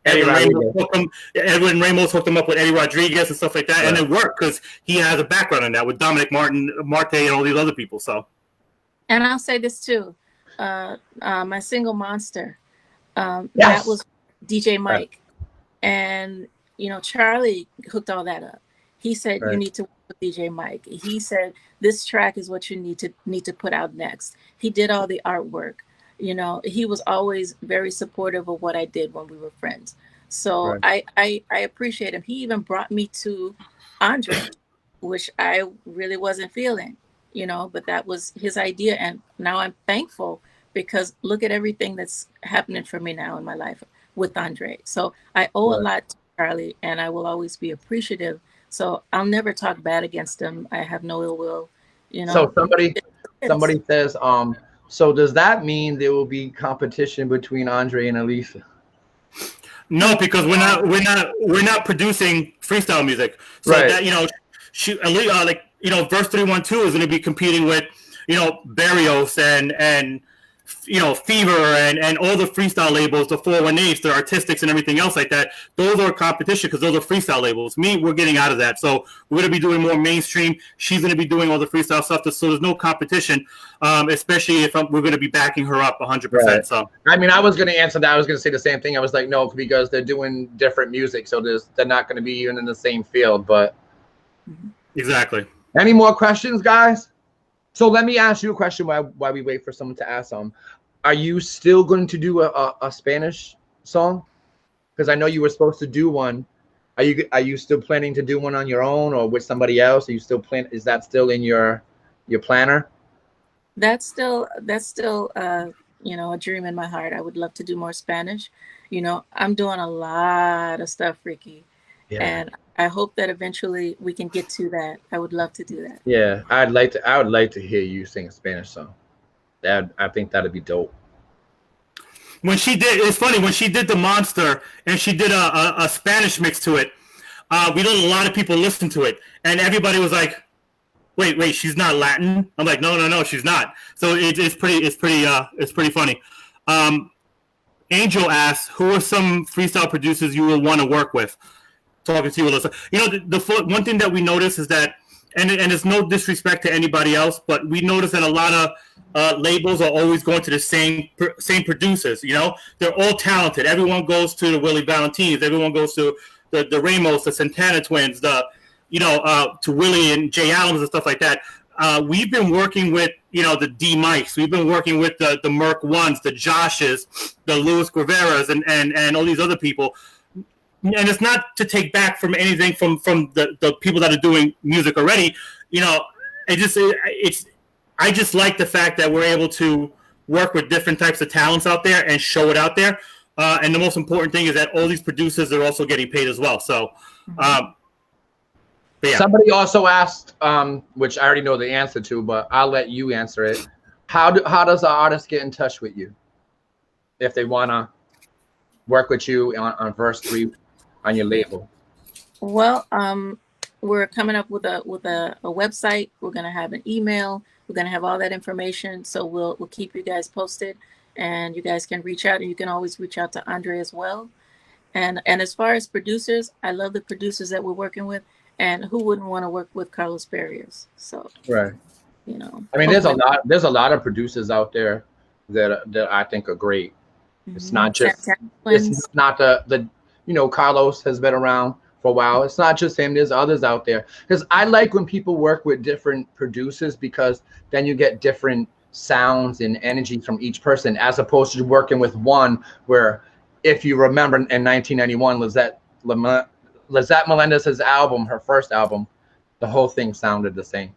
Edwin Ramos hooked him up with Eddie Rodriguez and stuff like that, and it worked because he has a background in that with Dominic Marte, and all these other people. So, and I'll say this too. My single Monster, that was DJ Mike, and you know, Charlie hooked all that up. He said you need to work with DJ Mike. He said this track is what you need to put out next. He did all the artwork. You know, he was always very supportive of what I did when we were friends. So I appreciate him. He even brought me to Andre, which I really wasn't feeling, you know, but that was his idea. And now I'm thankful because look at everything that's happening for me now in my life with Andre. So I owe a lot to Charlie, and I will always be appreciative. So I'll never talk bad against him. I have no ill will, you know. So somebody says, so does that mean there will be competition between Andre and Elisa? No, because we're not producing freestyle music. So that, you know, like, you know, Verse 312 is going to be competing with, you know, Barrios and you know, Fever and all the freestyle labels, the 418s, the Artistics and everything else like that. Those are competition because those are freestyle labels. We're getting out of that. So we're going to be doing more mainstream. She's going to be doing all the freestyle stuff. So there's no competition, especially if we're going to be backing her up 100%. So I mean, I was going to answer that. I was going to say the same thing. I was like, no, because they're doing different music. So they're not going to be even in the same field. But exactly. Any more questions, guys? So let me ask you a question while we wait for someone to ask them. Are you still going to do a Spanish song? Because I know you were supposed to do one. Are you still planning to do one on your own or with somebody else? Are you still is that still in your planner? That's still you know, a dream in my heart. I would love to do more Spanish. You know, I'm doing a lot of stuff, Ricky. And I hope that eventually we can get to that. I would love to do that. Yeah, I would like to hear you sing a Spanish song. I think that'd be dope. When she did, it's funny when she did the Monster and she did a Spanish mix to it. We let a lot of people listen to it, and everybody was like, "Wait, she's not Latin." I'm like, "No, she's not." So it's pretty funny. Angel asks, "Who are some freestyle producers you will want to work with?" Talking to you, Alyssa. You know, the one thing that we notice is that, and it's no disrespect to anybody else, but we notice that a lot of labels are always going to the same producers. You know, they're all talented. Everyone goes to the Willie Valentines. Everyone goes to the Ramos, the Santana twins, to Willie and Jay Adams and stuff like that. We've been working with, you know, the D Mikes. We've been working with the Merc Ones, the Joshes, the Luis Guevaras, and all these other people. And it's not to take back from anything from the people that are doing music already. You know, I just like the fact that we're able to work with different types of talents out there and show it out there. And the most important thing is that all these producers are also getting paid as well. So, but yeah. Somebody also asked, which I already know the answer to, but I'll let you answer it. How does an artist get in touch with you if they want to work with you on Verse 3 on your label? Well, we're coming up with a website. We're going to have an email. We're going to have all that information. So we'll keep you guys posted, and you guys can reach out, and you can always reach out to Andre as well. And as far as producers, I love the producers that we're working with, and who wouldn't want to work with Carlos Barrios? So, you know, I mean, there's a lot of producers out there that I think are great. It's not just it's not the you know, Carlos has been around for a while. It's not just him. There's others out there. Because I like when people work with different producers, because then you get different sounds and energy from each person, as opposed to working with one where, if you remember in 1991, Lizette Melendez's album, her first album, the whole thing sounded the same.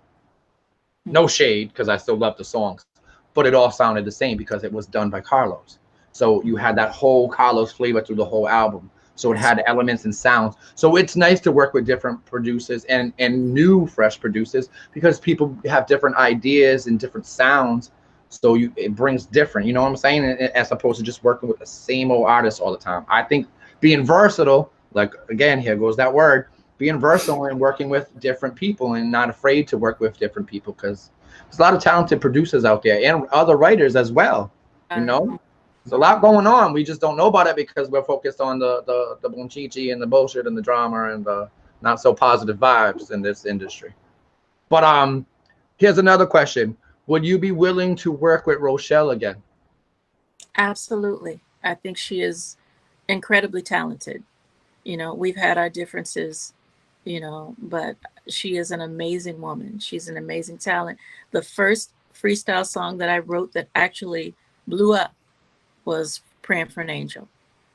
No shade, because I still love the songs, but it all sounded the same because it was done by Carlos. So you had that whole Carlos flavor through the whole album. So it had elements and sounds. So it's nice to work with different producers and new fresh producers, because people have different ideas and different sounds. So it brings different, you know what I'm saying? As opposed to just working with the same old artist all the time. I think being versatile, like, again, here goes that word, being versatile and working with different people and not afraid to work with different people, because there's a lot of talented producers out there and other writers as well. You know, there's a lot going on. We just don't know about it because we're focused on the bonchichi and the bullshit and the drama and the not so positive vibes in this industry. But here's another question. Would you be willing to work with Rochelle again? Absolutely. I think she is incredibly talented. You know, we've had our differences, you know, but she is an amazing woman. She's an amazing talent. The first freestyle song that I wrote that actually blew up was Praying for an Angel,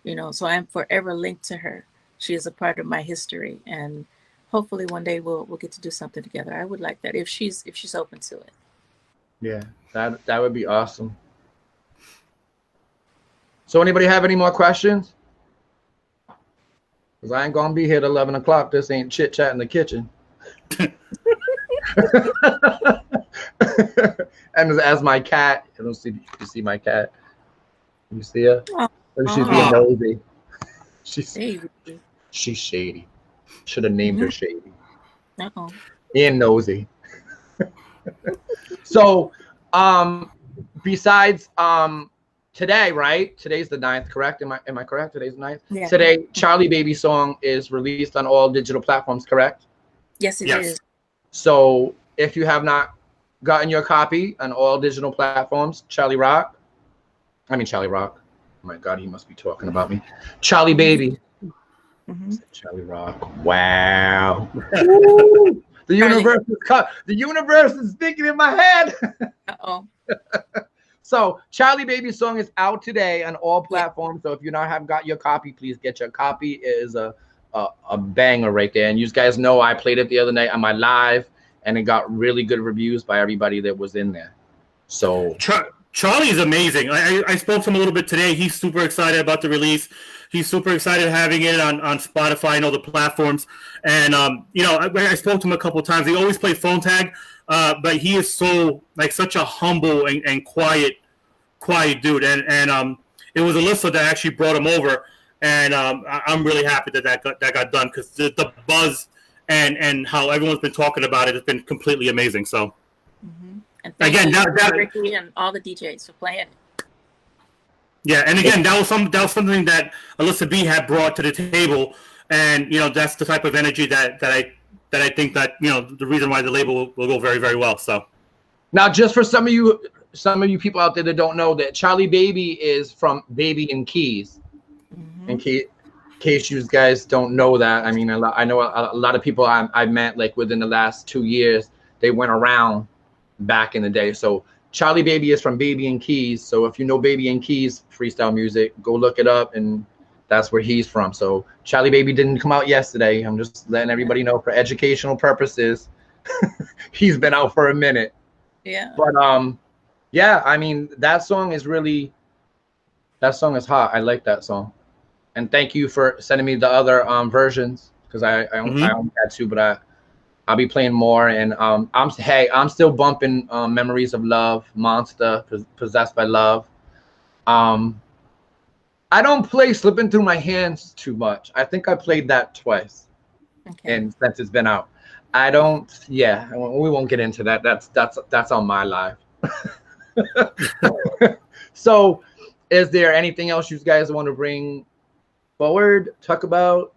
you know, so I'm forever linked to her. She is a part of my history, and hopefully one day we'll get to do something together. I would like that if she's open to it. Yeah, that would be awesome. So anybody have any more questions? Because I ain't gonna be here at 11 o'clock. This ain't chit chat in the kitchen. And as my cat, I don't see, you see my cat? You see her? Oh, She's being nosy. She's shady. Should have named her Shady. Uh-oh. And nosy. So, besides today, right? Today's the 9th, correct? Am I correct? Today's the 9th? Yeah. Today, Charlie Baby song is released on all digital platforms, correct? Yes, it is. So if you have not gotten your copy on all digital platforms, Charlie Rock. Oh my God, he must be talking about me. Charlie Baby. Mm-hmm. Charlie Rock. Wow. The universe is the universe is thinking in my head. Uh-oh. So Charlie Baby song is out today on all platforms. So if you have got your copy, please get your copy. It is a banger right there. And you guys know I played it the other night on my live, and it got really good reviews by everybody that was in there. So Charlie is amazing. I spoke to him a little bit today. He's super excited about the release. He's super excited having it on Spotify and all the platforms. And you know, I spoke to him a couple of times. He always played phone tag, but he is so such a humble and quiet dude. And it was Alyssa that actually brought him over. And I'm really happy that got done, because the buzz and how everyone's been talking about it has been completely amazing. So. Mm-hmm. And again, that Ricky and all the DJs for playing. Yeah, and again, that was something that Alyssa B had brought to the table, and you know, that's the type of energy that I think that, you know, the reason why the label will go very, very well. So now, just for some of you people out there that don't know, that Charlie Baby is from Baby and Keys. Mm-hmm. In case you guys don't know that, I mean, I know a lot of people I met like within the last 2 years. They went around back in the day. So Charlie Baby is from Baby and Keys. So if you know Baby and Keys freestyle music, go look it up, and that's where he's from. So Charlie Baby didn't come out yesterday. I'm just letting everybody know for educational purposes. He's been out for a minute. Yeah. But yeah, I mean, that song is hot. I like that song. And thank you for sending me the other versions, because I only had 2, but I'll be playing more. And I'm still bumping Memories of Love, Monster, Possessed by Love. I don't play Slipping Through My Hands too much. I think I played that twice. Okay. And since it's been out, I don't. Yeah, we won't get into that. That's on my live. So, is there anything else you guys want to bring forward, talk about?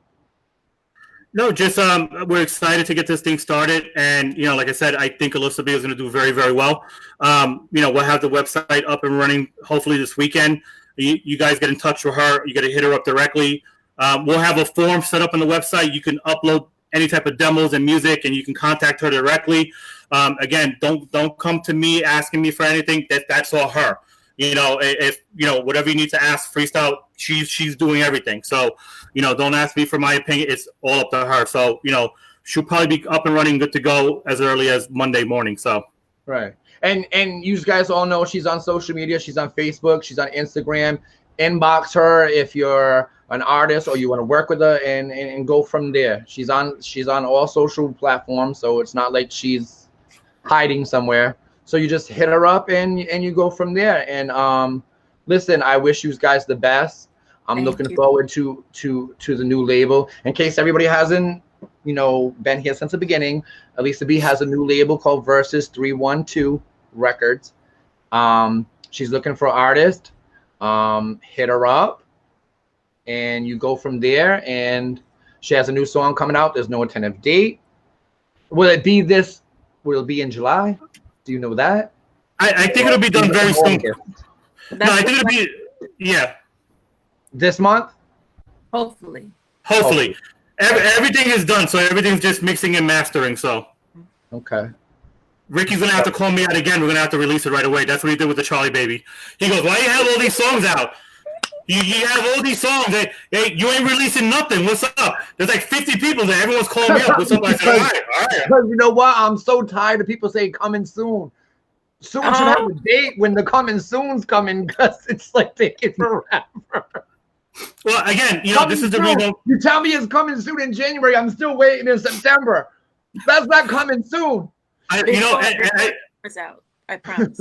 No, just we're excited to get this thing started, and you know, like I said, I think Alyssa B is going to do very, very well. You know, we'll have the website up and running hopefully this weekend. You guys get in touch with her. You got to hit her up directly. We'll have a form set up on the website. You can upload any type of demos and music, and you can contact her directly. Again, don't come to me asking me for anything. That's all her. You know, if you know whatever you need to ask Freestyle, she's doing everything. So, you know, don't ask me for my opinion. It's all up to her. So, you know, she'll probably be up and running, good to go as early as Monday morning. So, right. And you guys all know she's on social media. She's on Facebook. She's on Instagram. Inbox her if you're an artist or you want to work with her and go from there. She's on all social platforms, so it's not like she's hiding somewhere. So you just hit her up and you go from there. And listen, I wish you guys the best. I'm looking forward to the new label. In case everybody hasn't, been here since the beginning, Elisa B has a new label called Versus 312 Records. She's looking for an artist. Hit her up, and you go from there. And she has a new song coming out. There's no tentative date. Will it be in July? Do you know that? I think it'll be done very soon. No, I think it'll be, yeah. This month? Hopefully. Everything is done, so everything's just mixing and mastering, so. Okay. Ricky's going to have to call me out again. We're going to have to release it right away. That's what he did with the Charlie Baby. He goes, why you have all these songs out? You have all these songs. Hey, you ain't releasing nothing. What's up? There's like 50 people there. Everyone's calling me up. What's up? I said, all right. Because you know what? I'm so tired of people saying coming soon. Soon should have a date when the coming soon's coming, because it's like taking forever. Well, again, this is the reason. You tell me it's coming soon in January. I'm still waiting in September. That's not coming soon. It's out. I promise.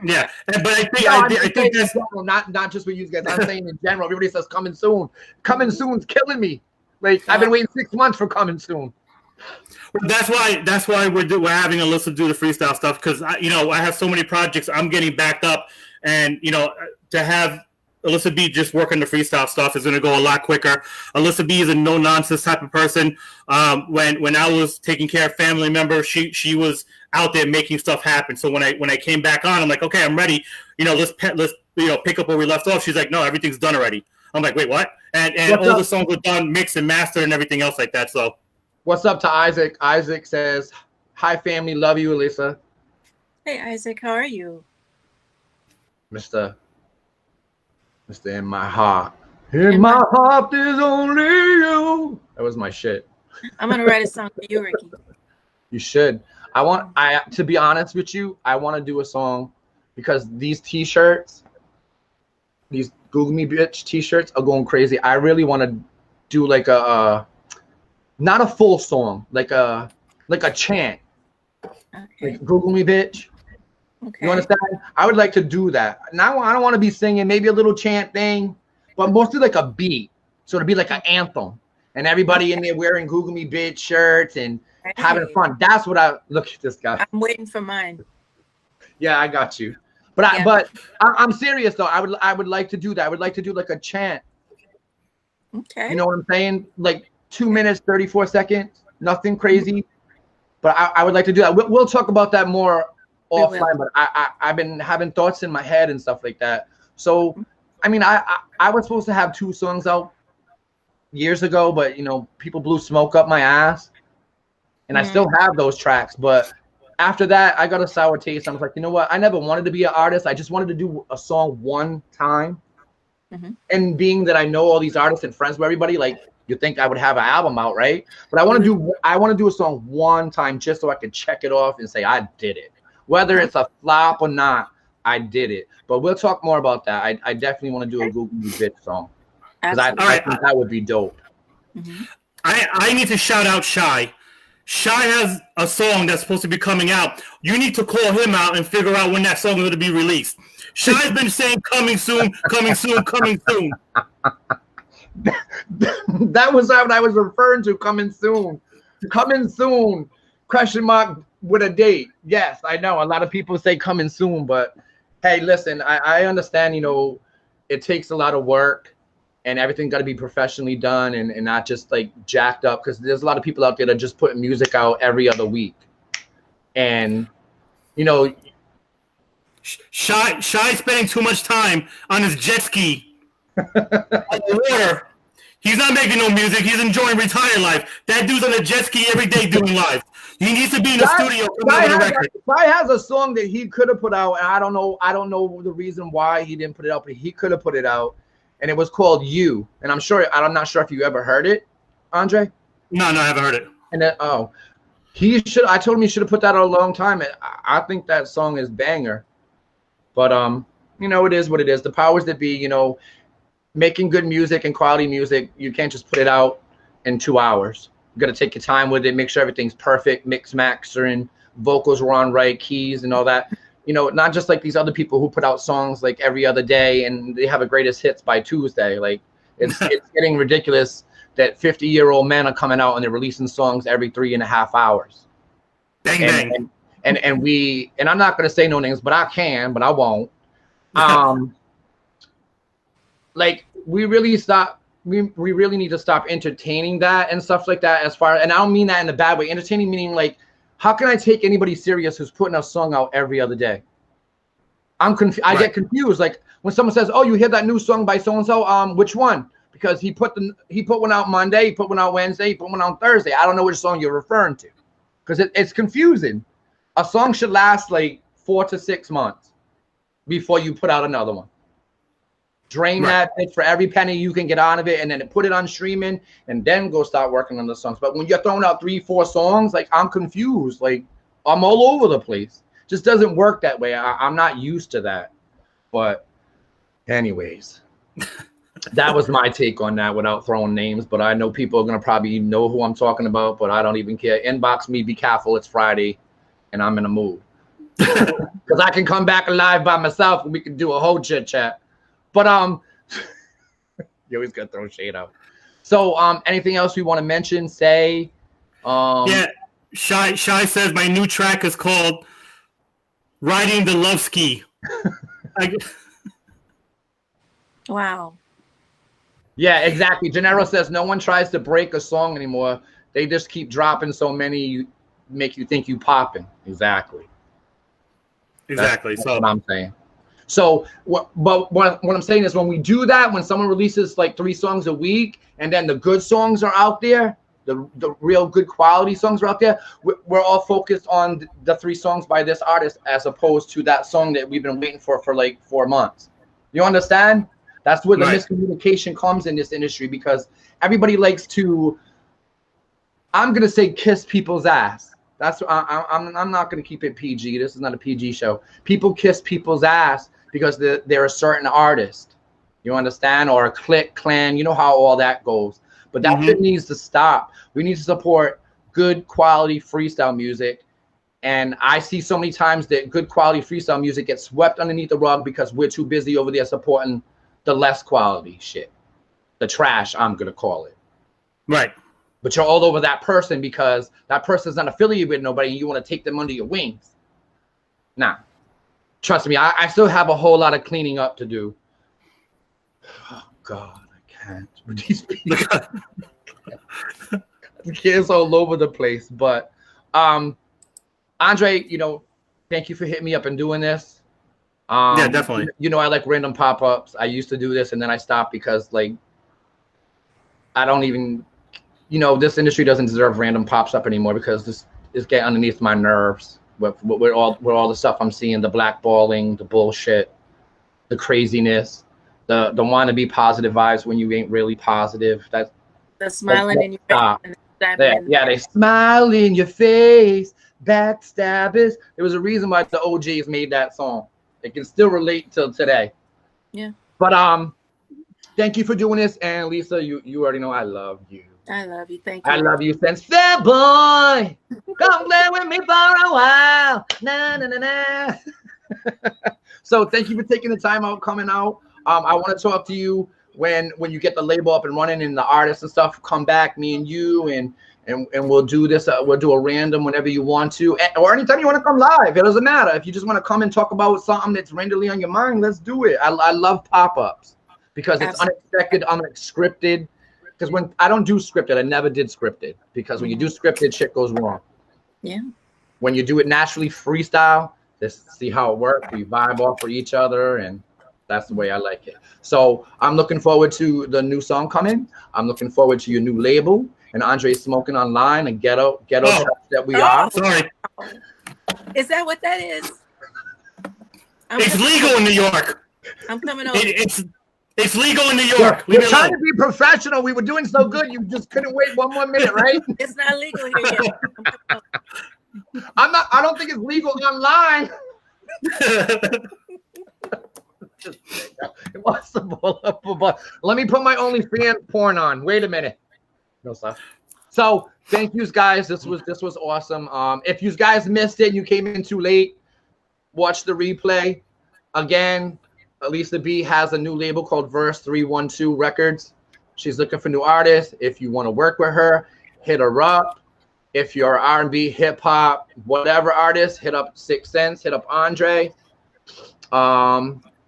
Yeah, but I think that's not just with you guys. I'm saying in general. Everybody says coming soon. Coming soon's killing me. Like I've been waiting 6 months for coming soon. Well, that's why we're having Alyssa do the freestyle stuff, because I have so many projects. I'm getting backed up, and to have Alyssa B just working the freestyle stuff is going to go a lot quicker. Alyssa B is a no nonsense type of person. When I was taking care of family members, she was out there making stuff happen. So when I came back on, I'm like, okay, I'm ready. Let's pick up where we left off. She's like, no, everything's done already. I'm like, wait, what? And all the songs were done, mixed and mastered, and everything else like that. So, what's up to Isaac? Isaac says, "Hi family, love you, Alyssa." Hey Isaac, how are you? Mr. In my heart. In my heart, there's only you. That was my shit. I'm gonna write a song for you, Ricky. You should. To be honest with you, I want to do a song because these T-shirts, these Google Me Bitch T-shirts are going crazy. I really want to do like not a full song, like a chant. Okay. Like Google Me Bitch. Okay. You understand? I would like to do that. Now I don't want to be singing, maybe a little chant thing, but mostly like a beat. So it'd be like an anthem, and everybody in there wearing Google Me Bitch shirts and having fun. That's what I look at this guy. I'm waiting for mine. Yeah, I got you. But I'm serious though. I would like to do that. I would like to do like a chant. Okay. You know what I'm saying? Like 2 minutes, 34 seconds. Nothing crazy. But I would like to do that. We'll talk about that more offline, but I've been having thoughts in my head and stuff like that. So, I mean, I was supposed to have 2 songs out years ago, but people blew smoke up my ass, and I still have those tracks. But after that, I got a sour taste. I was like, you know what? I never wanted to be an artist. I just wanted to do a song one time. And being that I know all these artists and friends with everybody, like you think I would have an album out, right? But I want to do a song one time just so I can check it off and say I did it. Whether it's a flop or not, I did it. But we'll talk more about that. I definitely want to do a Google Me Bitch song, because I think that would be dope. I need to shout out Shy. Shy has a song that's supposed to be coming out. You need to call him out and figure out when that song is going to be released. Shy's been saying coming soon, coming soon, coming soon. That was what I was referring to, coming soon. Coming soon, question mark with a date. Yes, I know. A lot of people say coming soon, but hey, listen, I understand, it takes a lot of work and everything got to be professionally done and not just like jacked up, because there's a lot of people out there that just put music out every other week. And, Shy spending too much time on his jet ski on the water. He's not making no music. He's enjoying retired life. That dude's on a jet ski every day doing live. He needs to be in the studio. Shy has a song that he could have put out, and I don't know the reason why he didn't put it out, but he could have put it out, and it was called "You." And I'm not sure if you ever heard it, Andre. No, I haven't heard it. And then I told him he should have put that out a long time. I think that song is banger. But it is what it is. The powers that be, making good music and quality music, you can't just put it out in 2 hours. You got to take your time with it, make sure everything's perfect, mix, mastering, vocals were on right, keys and all that. You know, not just like these other people who put out songs like every other day and they have a greatest hits by Tuesday. Like it's getting ridiculous that 50-year-old men are coming out and they're releasing songs every 3.5 hours. Bang, bang. And I'm not going to say no names, but I can, but I won't. Like we really need to stop entertaining that and stuff like that. And I don't mean that in a bad way. Entertaining meaning like, how can I take anybody serious who's putting a song out every other day? I get confused. Like when someone says, "Oh, you hear that new song by so and so? Which one?" Because he put one out Monday, he put one out Wednesday, he put one out Thursday. I don't know which song you're referring to, because it's confusing. A song should last like 4 to 6 months before you put out another one. Drain that bit for every penny you can get out of it, and then put it on streaming, and then go start working on the songs. But when you're throwing out 3-4 songs, like I'm confused. Like I'm all over the place. Just doesn't work that way. I'm not used to that. But anyways, that was my take on that without throwing names. But I know people are going to probably know who I'm talking about, but I don't even care. Inbox me, be careful. It's Friday, and I'm in a mood. Because I can come back alive by myself, and we can do a whole chit-chat. But you always got to throw shade out. So anything else we want to mention, say? Yeah, Shy says my new track is called Riding the Love Ski. Wow. Yeah, exactly. Gennaro says no one tries to break a song anymore. They just keep dropping so many, make you think you popping. Exactly. That's what I'm saying. So, what I'm saying is when we do that, when someone releases like 3 songs a week, and then the good songs are out there, the real good quality songs are out there, we're all focused on the 3 songs by this artist as opposed to that song that we've been waiting for like 4 months. You understand? That's where the miscommunication comes in this industry, because everybody likes to, I'm going to say, kiss people's ass. That's I'm not going to keep it PG. This is not a PG show. People kiss people's ass because they're a certain artist. You understand? Or a clique, clan. You know how all that goes. But that shit needs to stop. We need to support good quality freestyle music. And I see so many times that good quality freestyle music gets swept underneath the rug because we're too busy over there supporting the less quality shit. The trash, I'm going to call it. Right. But you're all over that person because that person's not affiliated with nobody and you want to take them under your wings. Nah. Trust me, I still have a whole lot of cleaning up to do. Oh, God, I can't. With these people. The kids all over the place. But, Andre, thank you for hitting me up and doing this. Yeah, definitely. I like random pop-ups. I used to do this and then I stopped because, like, I don't even... this industry doesn't deserve random pops up anymore because this is getting underneath my nerves with all the stuff I'm seeing, the blackballing, the bullshit, the craziness, the want to be positive vibes when you ain't really positive. That's the smiling in your face. Yeah, they smile in your face, backstabbers. There was a reason why the OGs made that song. It can still relate till today. Yeah. But thank you for doing this, and Lisa, you already know I love you. I love you. Thank you. I love you, Fair Boy. Come play with me for a while. Na na na na. So thank you for taking the time out, coming out. I want to talk to you when you get the label up and running and the artists and stuff come back, me and you, and we'll do this. We'll do a random whenever you want to, or anytime you want to come live. It doesn't matter. If you just want to come and talk about something that's randomly on your mind, let's do it. I love pop-ups because it's unexpected, unscripted. Because when I don't do scripted, I never did scripted. Because when you do scripted, shit goes wrong. Yeah. When you do it naturally, freestyle, let's see how it works. We vibe off for each other, and that's the way I like it. So I'm looking forward to the new song coming. I'm looking forward to your new label. And Andre's smoking online, a ghetto that we are. Sorry. Is that what that is? It's legal in New York. I'm coming over. It's legal in New York. We're trying to be professional. We were doing so good. You just couldn't wait 1 more minute, right? It's not legal here yet. I don't think it's legal online. Impossible. Let me put my OnlyFans porn on. Wait a minute. No stuff. So thank you guys. This was awesome. If you guys missed it and you came in too late, watch the replay. Again, Elisa B has a new label called Verse 312 Records. She's looking for new artists. If you want to work with her, hit her up. If you're R&B, hip hop, whatever artist, hit up 6 Cents, hit up Andre.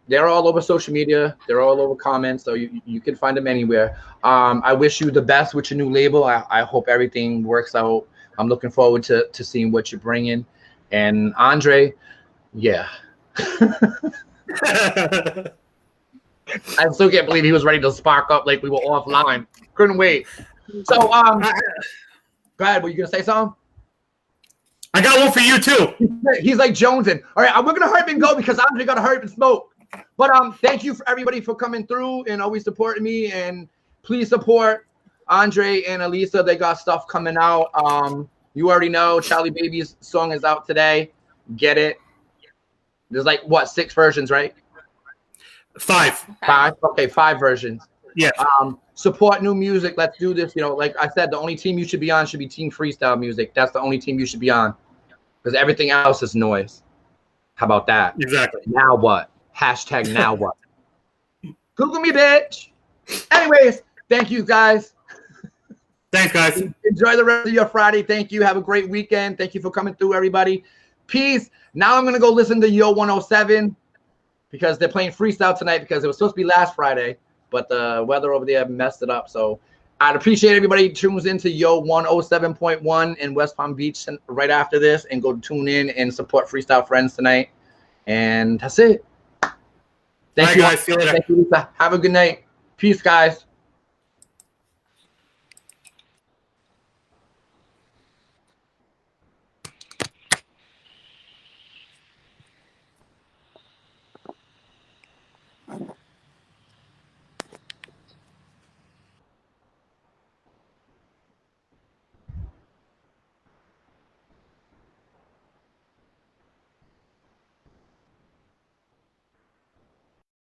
They're all over social media. They're all over comments, so you can find them anywhere. I wish you the best with your new label. I hope everything works out. I'm looking forward to seeing what you're bringing. And Andre, yeah. I still can't believe he was ready to spark up like we were offline. Couldn't wait. So, go ahead. Were you gonna say something? I got one for you too. He's like jonesing. All right, we're gonna hurry up and go because Andre gotta hurry up and smoke. But thank you for everybody for coming through and always supporting me. And please support Andre and Elisa. They got stuff coming out. You already know Charlie Baby's song is out today. Get it. There's like what, 6 versions, right? 5. Okay, 5 versions. Yeah. Support new music. Let's do this. You know, like I said, the only team you should be on should be Team Freestyle Music. That's the only team you should be on, because everything else is noise. How about that? Exactly. Now what? Hashtag now what? Google me, bitch. Anyways, thank you guys. Thanks, guys. Enjoy the rest of your Friday. Thank you. Have a great weekend. Thank you for coming through, everybody. Peace. Now I'm going to go listen to Yo 107 because they're playing Freestyle tonight because it was supposed to be last Friday, but the weather over there messed it up. So I'd appreciate everybody who tunes into Yo 107.1 in West Palm Beach right after this, and go tune in and support Freestyle Friends tonight. And that's it. Thank you, guys. See you later. Thank you, Lisa. Have a good night. Peace, guys.